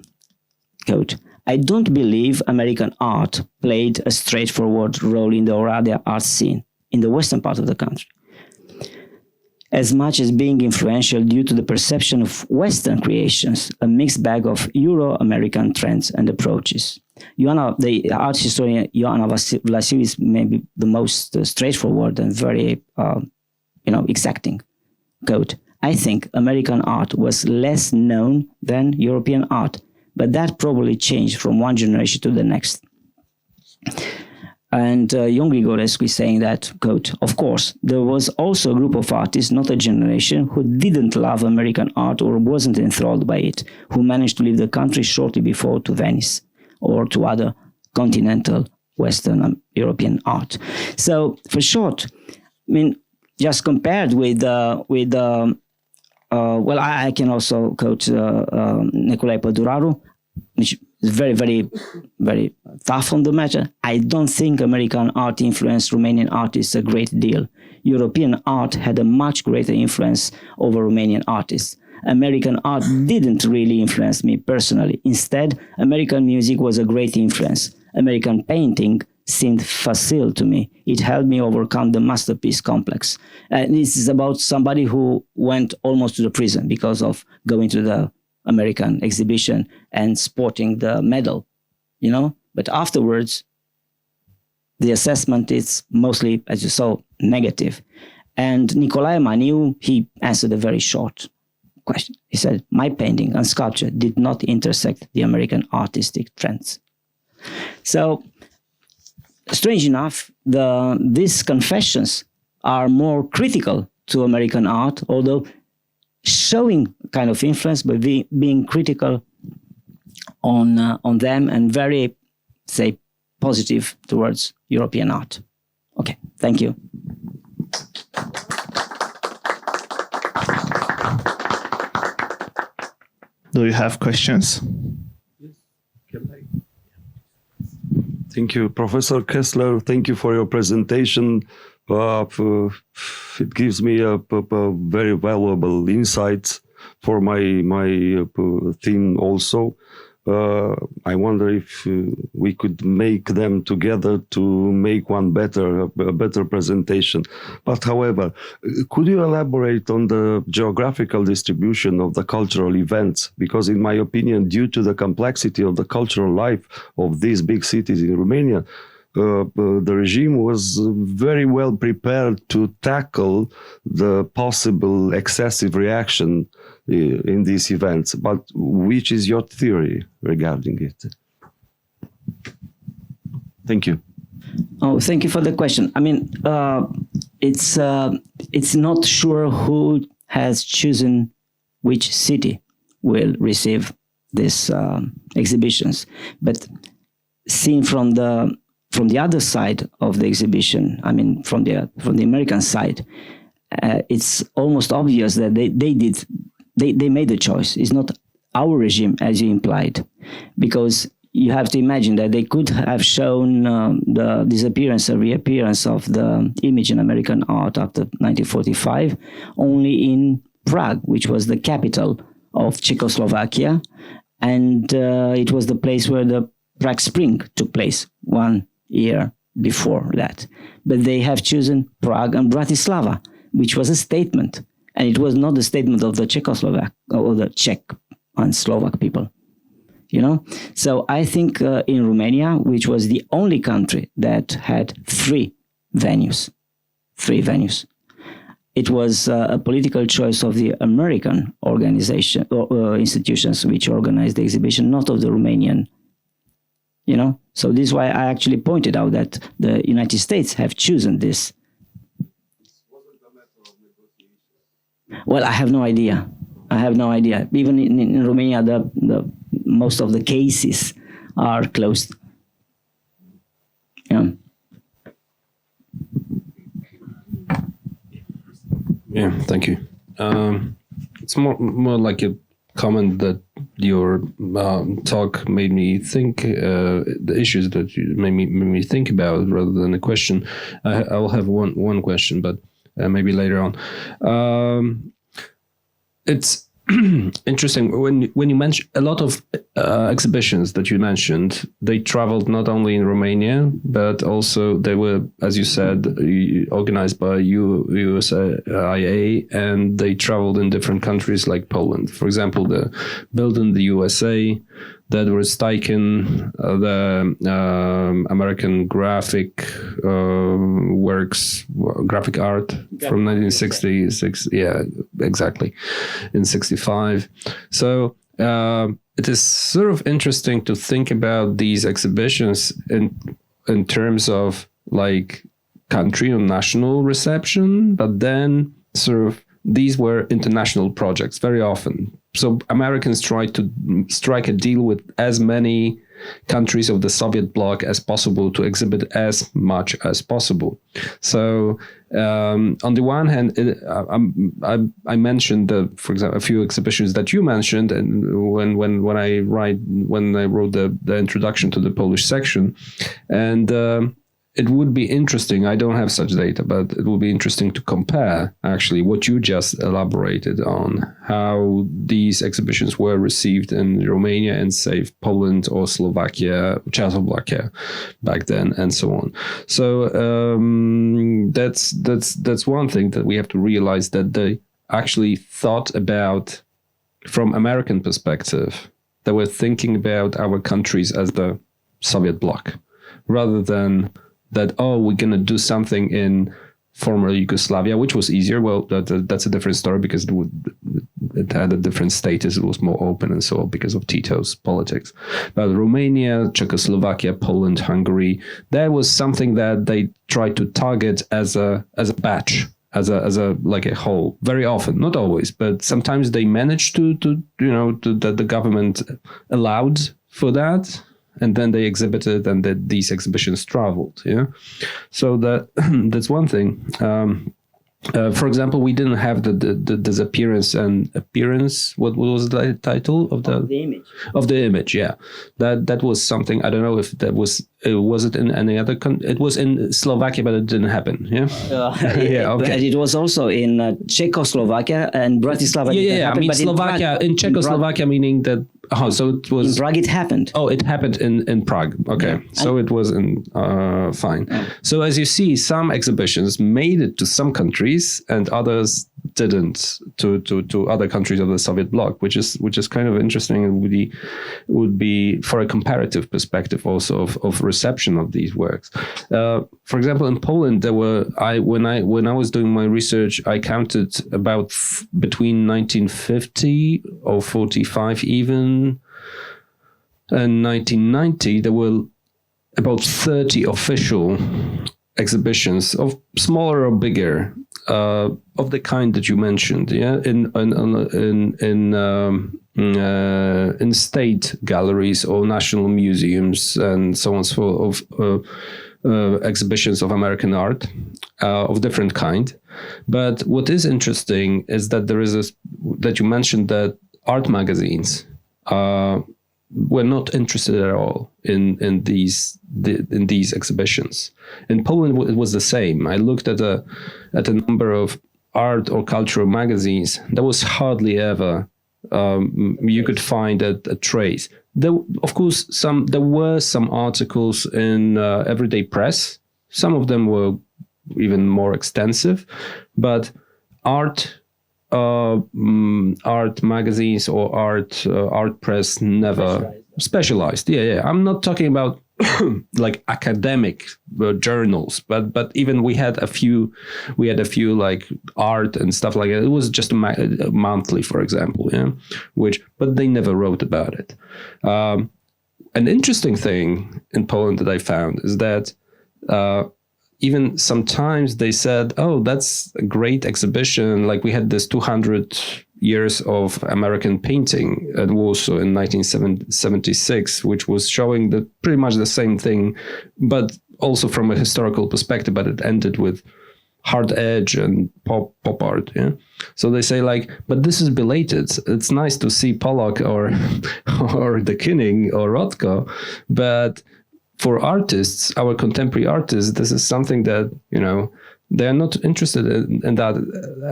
quote, "I don't believe American art played a straightforward role in the Oradea art scene in the western part of the country, as much as being influential due to the perception of Western creations, a mixed bag of Euro-American trends and approaches." The art historian Ioana Vlasiu is maybe the most straightforward and very, exacting. Quote, "I think American art was less known than European art, but that probably changed from one generation to the next." And Ion Grigorescu is saying that, quote, "Of course, there was also a group of artists, not a generation, who didn't love American art or wasn't enthralled by it, who managed to leave the country shortly before to Venice or to other continental Western European art." So, for short, just compared with I can also quote Nicolae Păduraru, which is very, very, very tough on the matter. "I don't think American art influenced Romanian artists a great deal. European art had a much greater influence over Romanian artists. American art didn't really influence me personally. Instead, American music was a great influence. American painting seemed facile to me. It helped me overcome the masterpiece complex." And this is about somebody who went almost to the prison because of going to the American exhibition and sporting the medal, But afterwards, the assessment is mostly, as you saw, negative. And Nicolae Maniu, he answered a very short question. He said, my painting and sculpture did not intersect the American artistic trends. So, strange enough, these confessions are more critical to American art, although showing kind of influence, but being critical on them and very, say, positive towards European art. Okay, thank you. Do you have questions? Thank you, Professor Kessler. Thank you for your presentation. It gives me a very valuable insights for my theme also. I wonder if we could make them together to make a better presentation. But however, could you elaborate on the geographical distribution of the cultural events? Because in my opinion, due to the complexity of the cultural life of these big cities in Romania, the regime was very well prepared to tackle the possible excessive reaction in these events. But which is your theory regarding it? Thank you. Oh, thank you for the question. I mean, it's not sure who has chosen which city will receive these exhibitions, but seen from the other side of the exhibition, I mean, from the American side, it's almost obvious that they made a choice. It's not our regime, as you implied, because you have to imagine that they could have shown the disappearance or reappearance of the image in American art after 1945 only in Prague, which was the capital of Czechoslovakia, and it was the place where the Prague Spring took place 1 year before that. But they have chosen Prague and Bratislava, which was a statement. And it was not the statement of the Czechoslovak or the Czech and Slovak people, you know? So I think in Romania, which was the only country that had three venues, it was a political choice of the American organization or institutions which organized the exhibition, not of the Romanian, you know? So this is why I actually pointed out that the United States have chosen this. Well, I have no idea. Even in Romania, the most of the cases are closed. Yeah. Yeah, thank you. It's more like a comment that your talk made me think, the issues that you made me think about rather than a question. I'll have one question, but maybe later on. It's interesting when you mention a lot of exhibitions that you mentioned. They traveled not only in Romania, but also they were, as you said, organized by USIA, and they traveled in different countries like Poland. For example, the built in the USA, that was taken, the American graphic graphic art from 1966. Yeah, exactly, in 65. So it is sort of interesting to think about these exhibitions in terms of like country or national reception, but then sort of these were international projects very often. So Americans tried to strike a deal with as many countries of the Soviet bloc as possible to exhibit as much as possible. So on the one hand, I mentioned, for example, a few exhibitions that you mentioned, and when I wrote the introduction to the Polish section, and it would be interesting. I don't have such data, but it will be interesting to compare actually what you just elaborated on, how these exhibitions were received in Romania and say Poland or Slovakia, Czechoslovakia back then, and so on. So that's one thing that we have to realize, that they actually thought about from American perspective. They were thinking about our countries as the Soviet bloc, rather than that, oh, we're going to do something in former Yugoslavia, which was easier. Well, that's a different story, because it had a different status. It was more open and so on because of Tito's politics. But Romania, Czechoslovakia, Poland, Hungary, there was something that they tried to target as a batch, as a like a whole. Very often, not always, but sometimes they managed to that the government allowed for that. And then they exhibited, and that these exhibitions traveled. Yeah, so that's one thing. For example, we didn't have the disappearance and appearance. What was the title of the image? Of the image, yeah. That was something. I don't know if that was it in any other country. It was in Slovakia, but it didn't happen. Yeah, yeah. Okay. It was also in Czechoslovakia and Bratislava. Yeah. I mean, Slovakia in Czechoslovakia, meaning that. Oh, so it was in Prague. It happened. Oh, it happened in Prague. Okay, yeah. So it was in fine. Yeah. So as you see, some exhibitions made it to some countries and others didn't to other countries of the Soviet bloc, which is kind of interesting and would be for a comparative perspective also of reception of these works. For example, in Poland, there were when I was doing my research, I counted about between 1950 or 45 even and 1990 there were about 30 official exhibitions of smaller or bigger of the kind that you mentioned, yeah, in state galleries or national museums and so on so forth of exhibitions of American art of different kind. But what is interesting is that there is that you mentioned that art magazines were not interested at all in these exhibitions. In Poland, it was the same. I looked at a number of art or cultural magazines. There was hardly ever you could find a trace. There, of course, there were some articles in everyday press. Some of them were even more extensive, but art magazines or art press never specialized. Yeah. I'm not talking about like academic journals, but even we had a few like art and stuff like that. It was just a monthly, for example, yeah, but they never wrote about it. An interesting thing in Poland that I found is that even sometimes they said, oh, that's a great exhibition. Like we had this 200 years of American painting at Warsaw in 1976, which was showing pretty much the same thing, but also from a historical perspective, but it ended with hard edge and pop art. Yeah. So they say like, but this is belated. It's nice to see Pollock or De Kooning or Rothko, but for artists, our contemporary artists, this is something that, they are not interested in that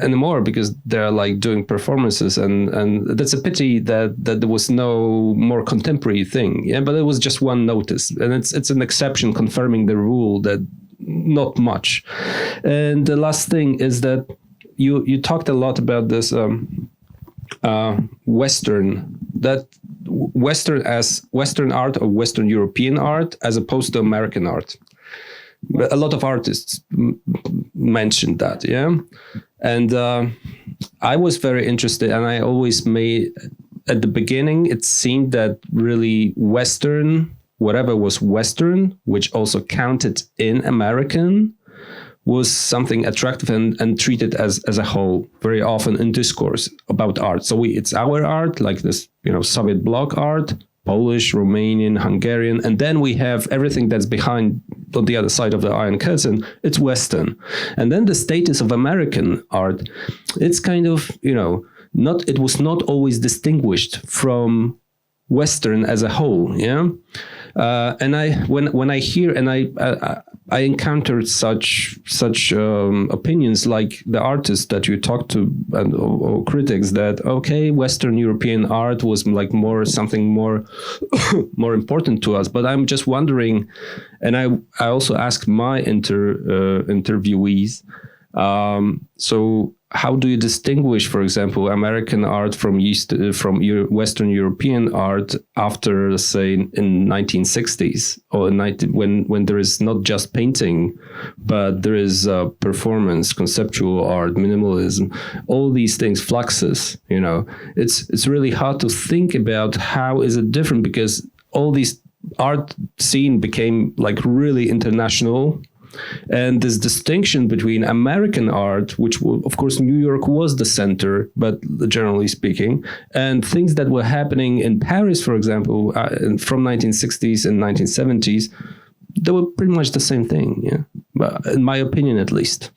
anymore because they're like doing performances and that's a pity that there was no more contemporary thing. Yeah, but it was just one notice and it's an exception confirming the rule that not much. And the last thing is that you talked a lot about this Western art or Western European art as opposed to American art. A lot of artists mentioned that, yeah. And I was very interested, and I always made, at the beginning, it seemed that really Western, whatever was Western, which also counted in American, was something attractive and treated as a whole, very often in discourse about art. So it's our art, like this, Soviet bloc art, Polish, Romanian, Hungarian, and then we have everything that's behind on the other side of the Iron Curtain. It's Western. And then the status of American art, it's kind of, it was not always distinguished from Western as a whole, yeah. And when I hear and I encountered such opinions like the artists that you talked to or critics that okay, Western European art was like something more important to us. But I'm just wondering, and I also asked my interviewees, So how do you distinguish, for example, American art from Western European art after, say, in 1960s or when there is not just painting, but there is performance, conceptual art, minimalism, all these things, fluxes. It's really hard to think about how is it different, because all these art scene became like really international. And this distinction between American art, which of course New York was the center, but generally speaking, and things that were happening in Paris, for example, from 1960s and 1970s, they were pretty much the same thing, but in my opinion, at least.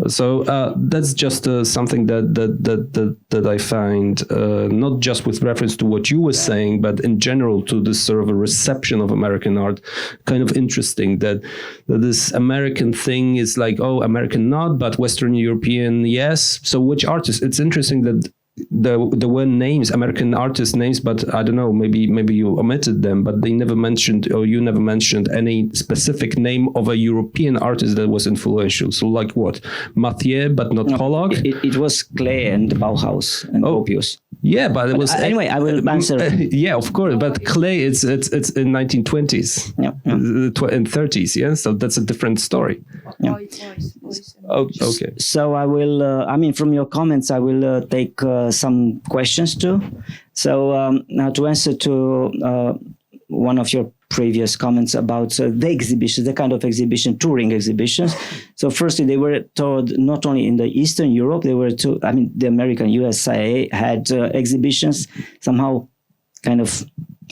So that's just something that I find, not just with reference to what you were saying, but in general to this sort of a reception of American art, kind of interesting that this American thing is like, oh, American not, but Western European, yes. So which artists? It's interesting that there were names, American artist names, but I don't know, maybe you omitted them, but they never mentioned, or you never mentioned any specific name of a European artist that was influential. So like what? Mathieu, but not Pollock? It was Klee and Bauhaus and Gropius. Yeah, but it was... Anyway, I will answer. Yeah, of course, but Klee, it's in 1920s, and 30s, yeah? So that's a different story. Yeah. Oh, okay. So I will, from your comments, I will take some questions too. So now to answer to one of your previous comments about the exhibitions, the kind of exhibition, touring exhibitions. So firstly, they were taught not only in the Eastern Europe, they were the American USA had exhibitions, somehow kind of,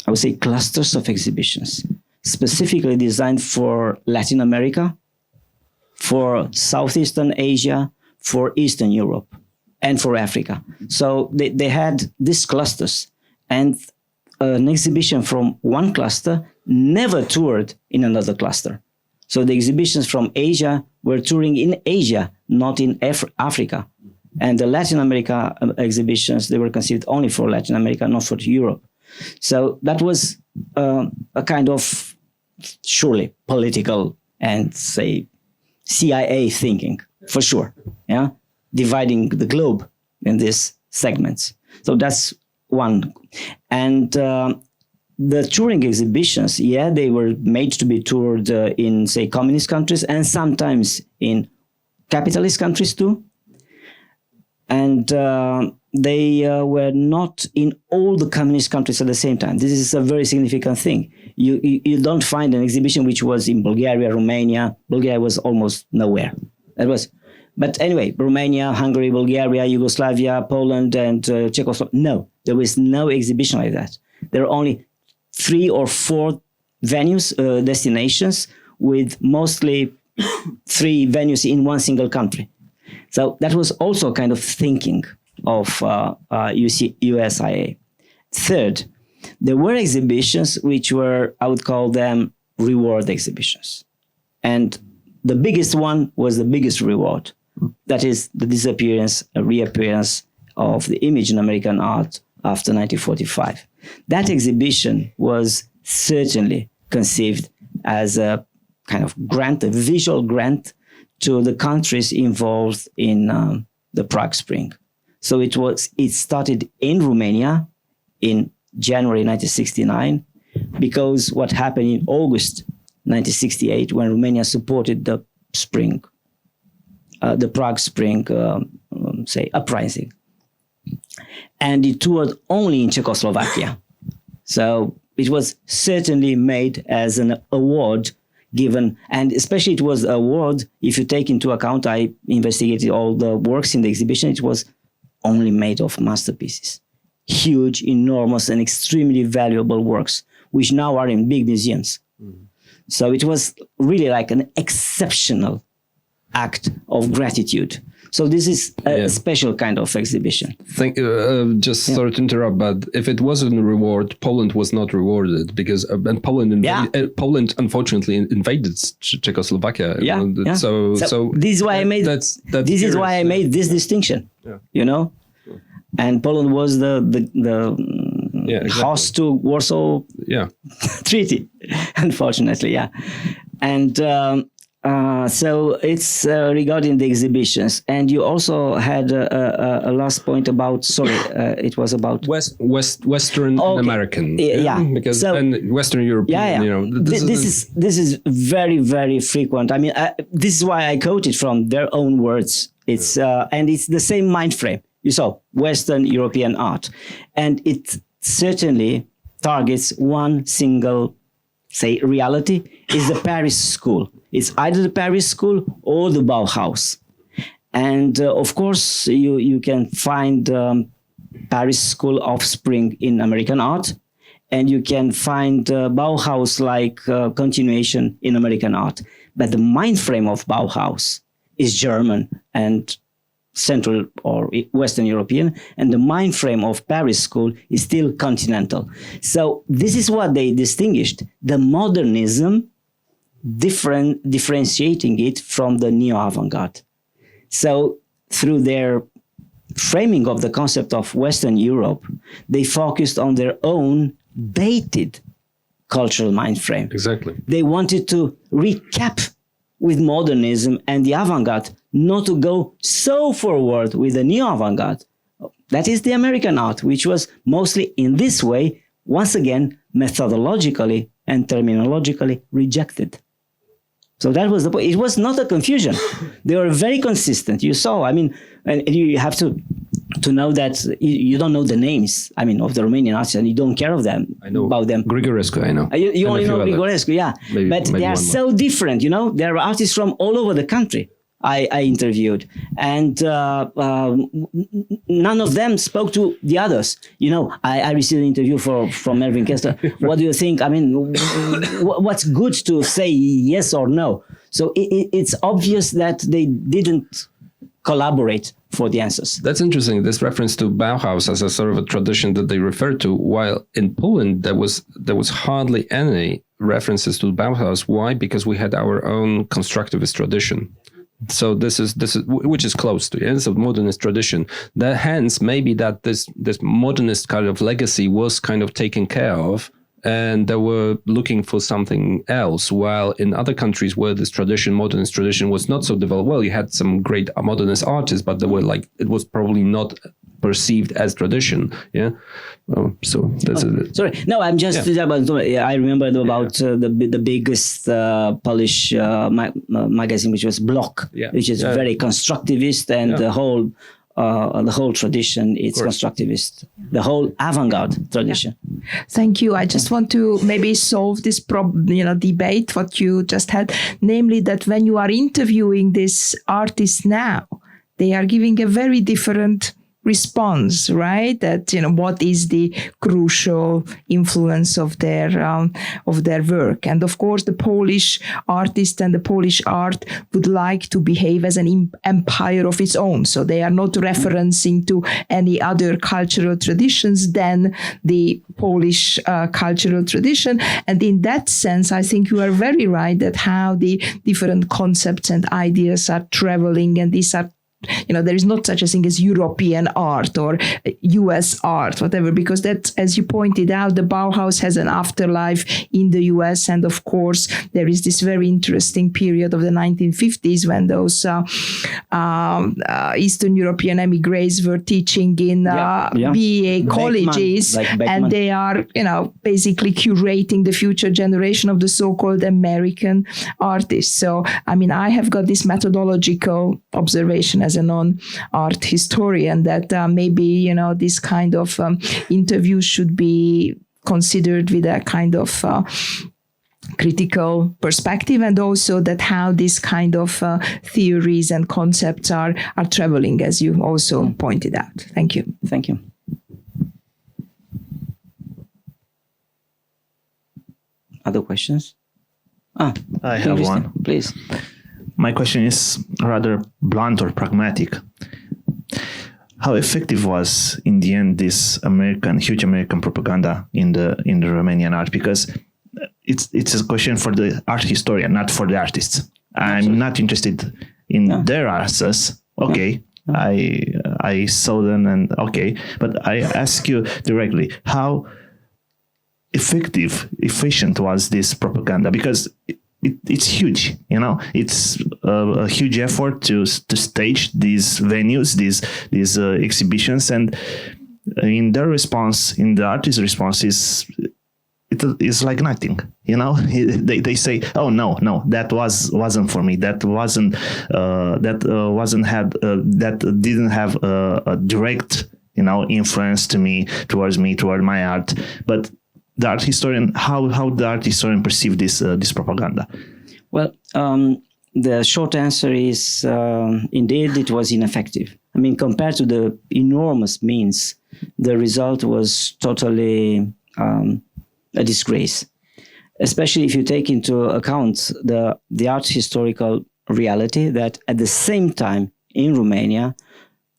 I would say, clusters of exhibitions, specifically designed for Latin America, for Southeastern Asia, for Eastern Europe, and for Africa. So they had these clusters, and an exhibition from one cluster never toured in another cluster. So the exhibitions from Asia were touring in Asia, not in Africa. And the Latin America exhibitions, they were conceived only for Latin America, not for Europe. So that was a kind of surely political and, say, CIA thinking, for sure, dividing the globe in these segments. So that's one. And the touring exhibitions, they were made to be toured in, say, communist countries and sometimes in capitalist countries too. And they were not in all the communist countries at the same time. This is a very significant thing. You don't find an exhibition which was in Bulgaria, Romania. Bulgaria was almost nowhere. But anyway, Romania, Hungary, Bulgaria, Yugoslavia, Poland, and Czechoslovakia. No, there was no exhibition like that. There are only 3 or 4 venues, destinations, with mostly 3 venues in one single country. So that was also kind of thinking of USIA. Third, there were exhibitions which were, I would call them, reward exhibitions. And the biggest one was the biggest reward. That is the disappearance, reappearance of the image in American art after 1945. That exhibition was certainly conceived as a kind of grant, a visual grant to the countries involved in the Prague Spring. So it started in Romania in January 1969, because what happened in August 1968 when Romania supported the spring, the Prague Spring, say, uprising. And it toured only in Czechoslovakia. So it was certainly made as an award given, and especially it was an award, if you take into account, I investigated all the works in the exhibition, it was only made of masterpieces. Huge, enormous, and extremely valuable works, which now are in big museums. Mm-hmm. So it was really like an exceptional act of gratitude. So this is a special kind of exhibition. Sorry to interrupt, but if it wasn't a reward, Poland was not rewarded because and Poland unfortunately invaded Czechoslovakia. So this is why I made I made this distinction. Yeah. You know, and Poland was the host to Warsaw Treaty, unfortunately. Yeah, and So it's regarding the exhibitions, and you also had a last point about. Sorry, it was about Western Okay. American, Yeah. because So- and Western European, This is very, very frequent. I mean, this is why I quote it from their own words. It's and it's the same mind frame. You saw Western European art, and it certainly targets one single, say, reality is the Paris school. It's either the Paris school or the Bauhaus. And of course, you can find Paris school offspring in American art, and you can find Bauhaus-like continuation in American art. But the mind frame of Bauhaus is German and Central or Western European, and the mind frame of Paris school is still continental. So this is what they distinguished: the modernism, differentiating it from the neo-avant-garde. So through their framing of the concept of Western Europe, they focused on their own dated cultural mind frame. exactly. They wanted to recap with modernism and the avant-garde, not to go so forward with the neo-avant-garde. That is the American art, which was mostly in this way, once again, methodologically and terminologically rejected. So that was the point. It was not a confusion. They were very consistent. You saw, I mean, and you have to know that you don't know the names, I mean, of the Romanian artists, and you don't care about them. Grigorescu, I know. You And only a few know others. Grigorescu, yeah. Maybe But they are one so different, you know. There are artists from all over the country I interviewed, and none of them spoke to the others. You know, I received an interview from Erwin Kessler. What do you think? I mean, what's good to say yes or no? So it's obvious that they didn't collaborate for the answers. That's interesting. This reference to Bauhaus as a sort of a tradition that they refer to, while in Poland there was hardly any references to Bauhaus. Why? Because we had our own constructivist tradition. So this is which is close to so modernist tradition. Hence maybe that this modernist kind of legacy was kind of taken care of, and they were looking for something else. While in other countries where this modernist tradition was not so developed, well, you had some great modernist artists, but they were it was probably not perceived as tradition. Yeah. So that's it. Sorry, no, I'm just. I remember about the biggest Polish magazine, which was Block, which is very constructivist, and the whole tradition is constructivist. The whole avant-garde tradition. Thank you. I just want to maybe solve this debate what you just had, namely that when you are interviewing these artists now, they are giving a very different response, right? That what is the crucial influence of their work, and of course the Polish artist and the Polish art would like to behave as an empire of its own, so they are not referencing to any other cultural traditions than the Polish cultural tradition. And in that sense, I think you are very right that how the different concepts and ideas are traveling, and these are there is not such a thing as European art or US art, whatever, because that, as you pointed out, the Bauhaus has an afterlife in the US. And of course, there is this very interesting period of the 1950s when those Eastern European emigres were teaching in BA colleges, and they are, basically curating the future generation of the so-called American artists. So, I mean, I have got this methodological observation as a non-art historian that maybe this kind of interview should be considered with a kind of critical perspective, and also that how these kind of theories and concepts are traveling, as you also pointed out. Thank you. Thank you. Other questions? I have one. Please. My question is rather blunt or pragmatic. How effective was, in the end, this huge American propaganda in the Romanian art? Because it's a question for the art historian, not for the artists. I'm not interested in their answers. Okay, I saw them, and okay, but I ask you directly, how efficient was this propaganda? Because it's huge. It's a huge effort to stage these venues, these exhibitions, and in their response, in the artist's response, it is like nothing. They say, "Oh no, that wasn't for me. That didn't have a direct influence towards my art." But the art historian, how the art historian perceived this propaganda? Well, the short answer is indeed it was ineffective. I mean, compared to the enormous means, the result was totally a disgrace, especially if you take into account the art historical reality that at the same time in Romania,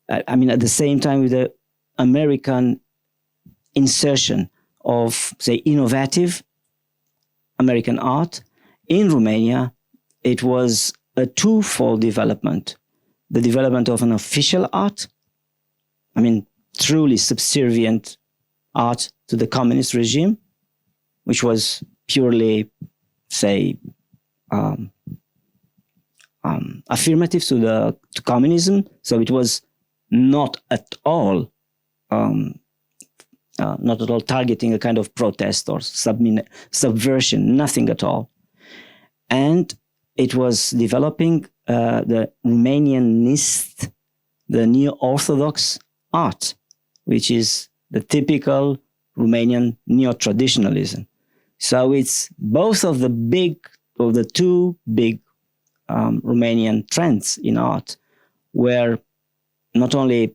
at the same time with the American insertion of, say, innovative American art, in Romania, it was a twofold development. The development of an official art, truly subservient art to the communist regime, which was purely, say, affirmative to communism. So it was not at all targeting a kind of protest or subversion, nothing at all. And it was developing the Romanianist, the neo-Orthodox art, which is the typical Romanian neo-traditionalism. So it's both of the two big Romanian trends in art were not only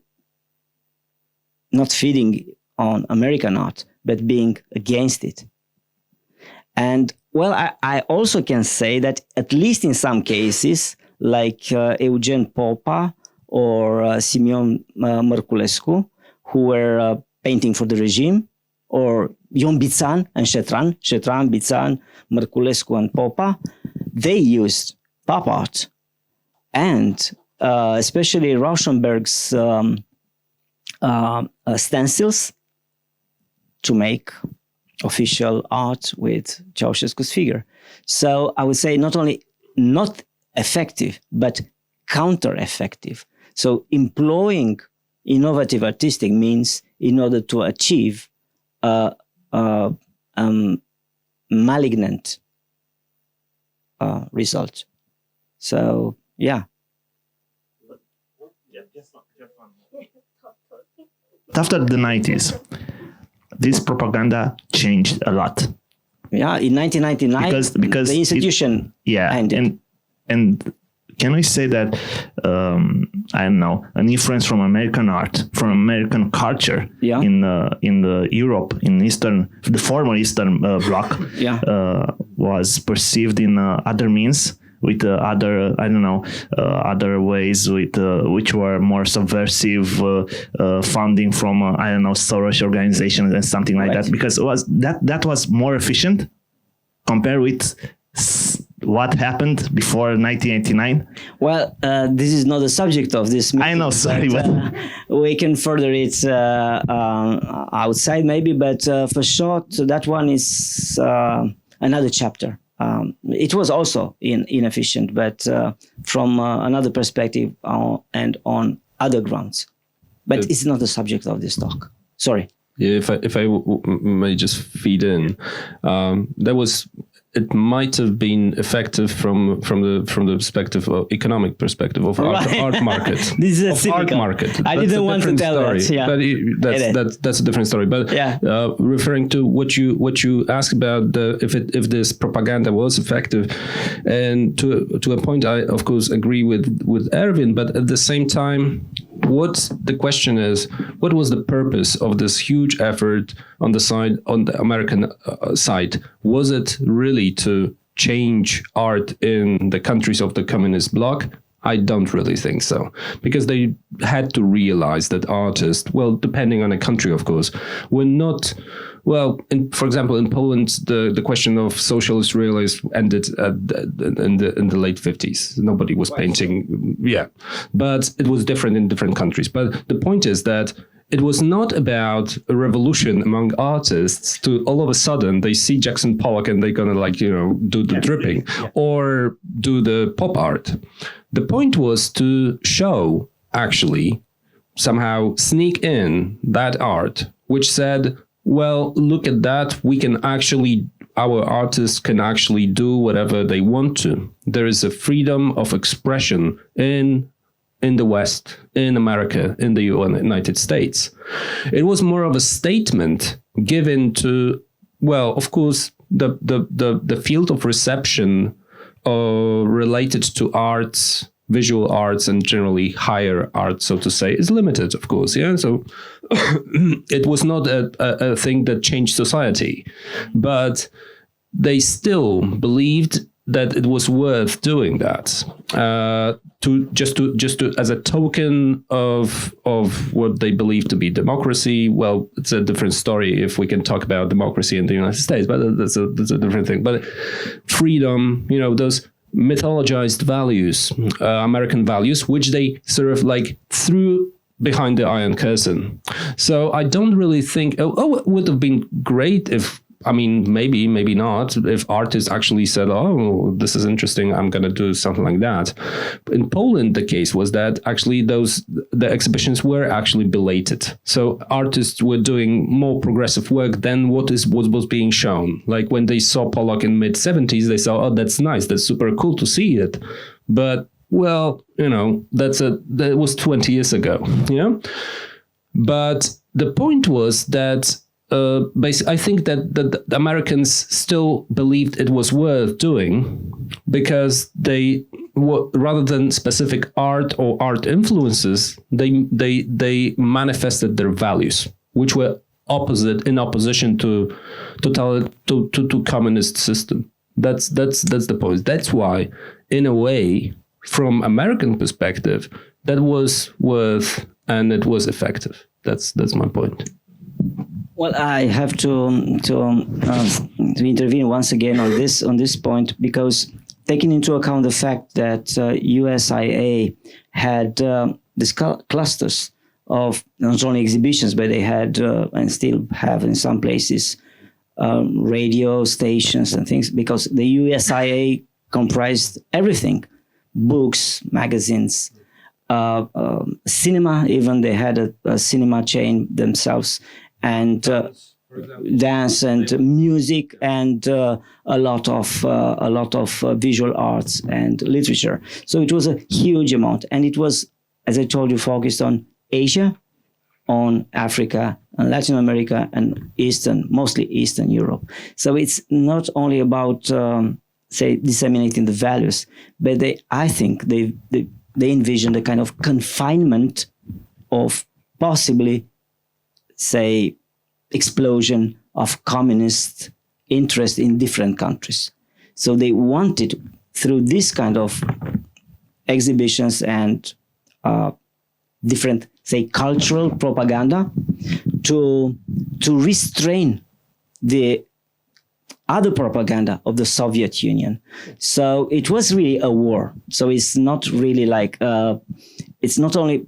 not feeding on American art, but being against it. And well, I also can say that at least in some cases, like Eugen Popa or Simeon Mărculescu, who were painting for the regime, or Ion Bițan and Șetran, Bițan, Mărculescu and Popa, they used pop art. And especially Rauschenberg's stencils to make official art with Ceausescu's figure. So I would say not only not effective, but counter-effective. So employing innovative artistic means in order to achieve malignant result. So, yeah. After the 90s, this propaganda changed a lot. Yeah, in 1999, because the institution ended. And can we say that, I don't know, an influence from American art, from American culture in the Europe, in the former Eastern Bloc, was perceived in other means, with other, other ways which were more subversive, funding from, Soros organizations and something like that, because that was more efficient compared with what happened before 1989. Well, this is not the subject of this meeting. I know, sorry, but we can further it outside maybe, but for short, that one is another chapter. It was also inefficient, but from another perspective and on other grounds. But it's not the subject of this talk. Sorry. Yeah, if I may just feed in, it might have been effective from the perspective of economic perspective of art market. This is art market. I didn't want to tell that. Yeah. But that's a different story. But referring to what you asked about if this propaganda was effective, and to a point, I of course agree with Erwin. But at the same time, what the question is, what was the purpose of this huge effort on the American side? Was it really to change art in the countries of the communist bloc? I don't really think so, because they had to realize that artists, well, depending on the country, of course, were not, well, for example, in Poland, the question of socialist realism ended in the late 50s. Nobody was painting, but it was different in different countries. But the point is that it was not about a revolution among artists to all of a sudden they see Jackson Pollock and they're gonna do the dripping or do the pop art. The point was to show, actually, somehow sneak in that art, which said, well, look at that. Our artists can actually do whatever they want to. There is a freedom of expression in the West, in America, in the United States. It was more of a statement given to, well, of course, the field of reception related to arts, visual arts, and generally higher art, so to say, is limited, of course. Yeah, so it was not a thing that changed society, but they still believed that it was worth doing that, to as a token of what they believe to be democracy. Well, it's a different story if we can talk about democracy in the United States, but that's a different thing. But freedom, those mythologized values, American values, which they sort of threw behind the Iron Curtain. So I don't really think, it would have been great if, maybe not, if artists actually said, oh, this is interesting, I'm going to do something like that. In Poland, the case was that actually the exhibitions were actually belated. So artists were doing more progressive work than what was being shown. Like when they saw Pollock in mid-70s, they saw, oh, that's nice, that's super cool to see it. But, well, that was 20 years ago, But the point was that basically, I think that the Americans still believed it was worth doing because rather than specific art or art influences, they manifested their values, which were in opposition to communist system. That's the point. That's why, in a way, from American perspective, that was worth and it was effective. That's my point. Well, I have to intervene once again on this point, because taking into account the fact that USIA had these clusters of not only exhibitions, but they had and still have in some places radio stations and things, because the USIA comprised everything: books, magazines, cinema. Even they had a cinema chain themselves. And dance and music and a lot of visual arts and literature. So it was a huge amount, and it was, as I told you, focused on Asia, on Africa, and Latin America, and mostly Eastern Europe. So it's not only about disseminating the values, but I think they envisioned a kind of confinement of possibly, say, explosion of communist interest in different countries. So they wanted, through this kind of exhibitions and different, say, cultural propaganda, to restrain the other propaganda of the Soviet Union. So it was really a war. So it's not really it's not only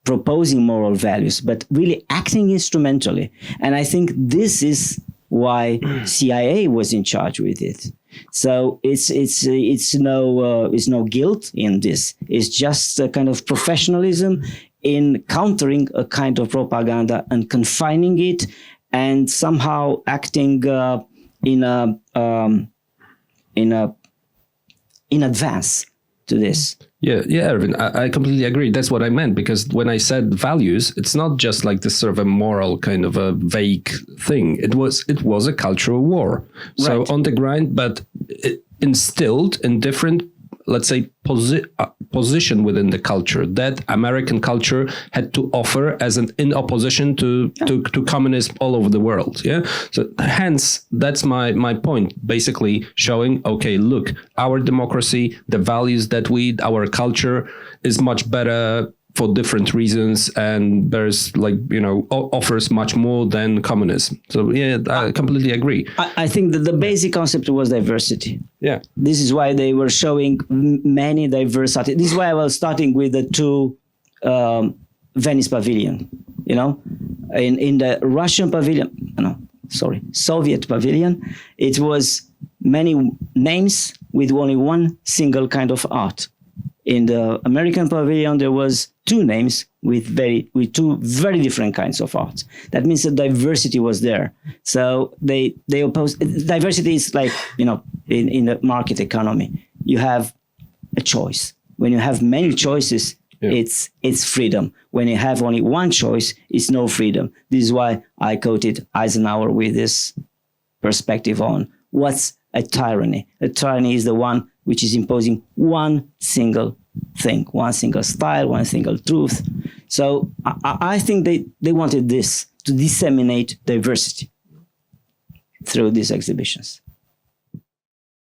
proposing moral values, but really acting instrumentally. And I think this is why CIA was in charge with it. So it's no guilt in this. It's just a kind of professionalism in countering a kind of propaganda and confining it, and somehow acting in advance to this. Yeah, Erwin, I completely agree. That's what I meant, because when I said values, it's not just like this sort of a moral kind of a vague thing. It was a cultural war. Right. So on the ground, but it instilled in different, let's say, position within the culture that American culture had to offer as in opposition to communism all over the world. Yeah. So hence, that's my point, basically showing, okay, look, our democracy, the values that our culture is much better for different reasons, and there's offers much more than communism. So yeah, I completely agree. I think that the basic concept was diversity. Yeah. This is why they were showing many diverse artists. This is why I was starting with the two Venice Pavilion, In the Russian pavilion, Soviet pavilion, it was many names with only one single kind of art. In the American pavilion, there was two names with two very different kinds of art. That means the diversity was there. So they oppose diversity is like, in the market economy, you have a choice. When you have many choices, it's freedom. When you have only one choice, it's no freedom. This is why I quoted Eisenhower with this perspective on what's a tyranny. A tyranny is the one which is imposing one single thing, one single style, one single truth. So I think they wanted this, to disseminate diversity through these exhibitions.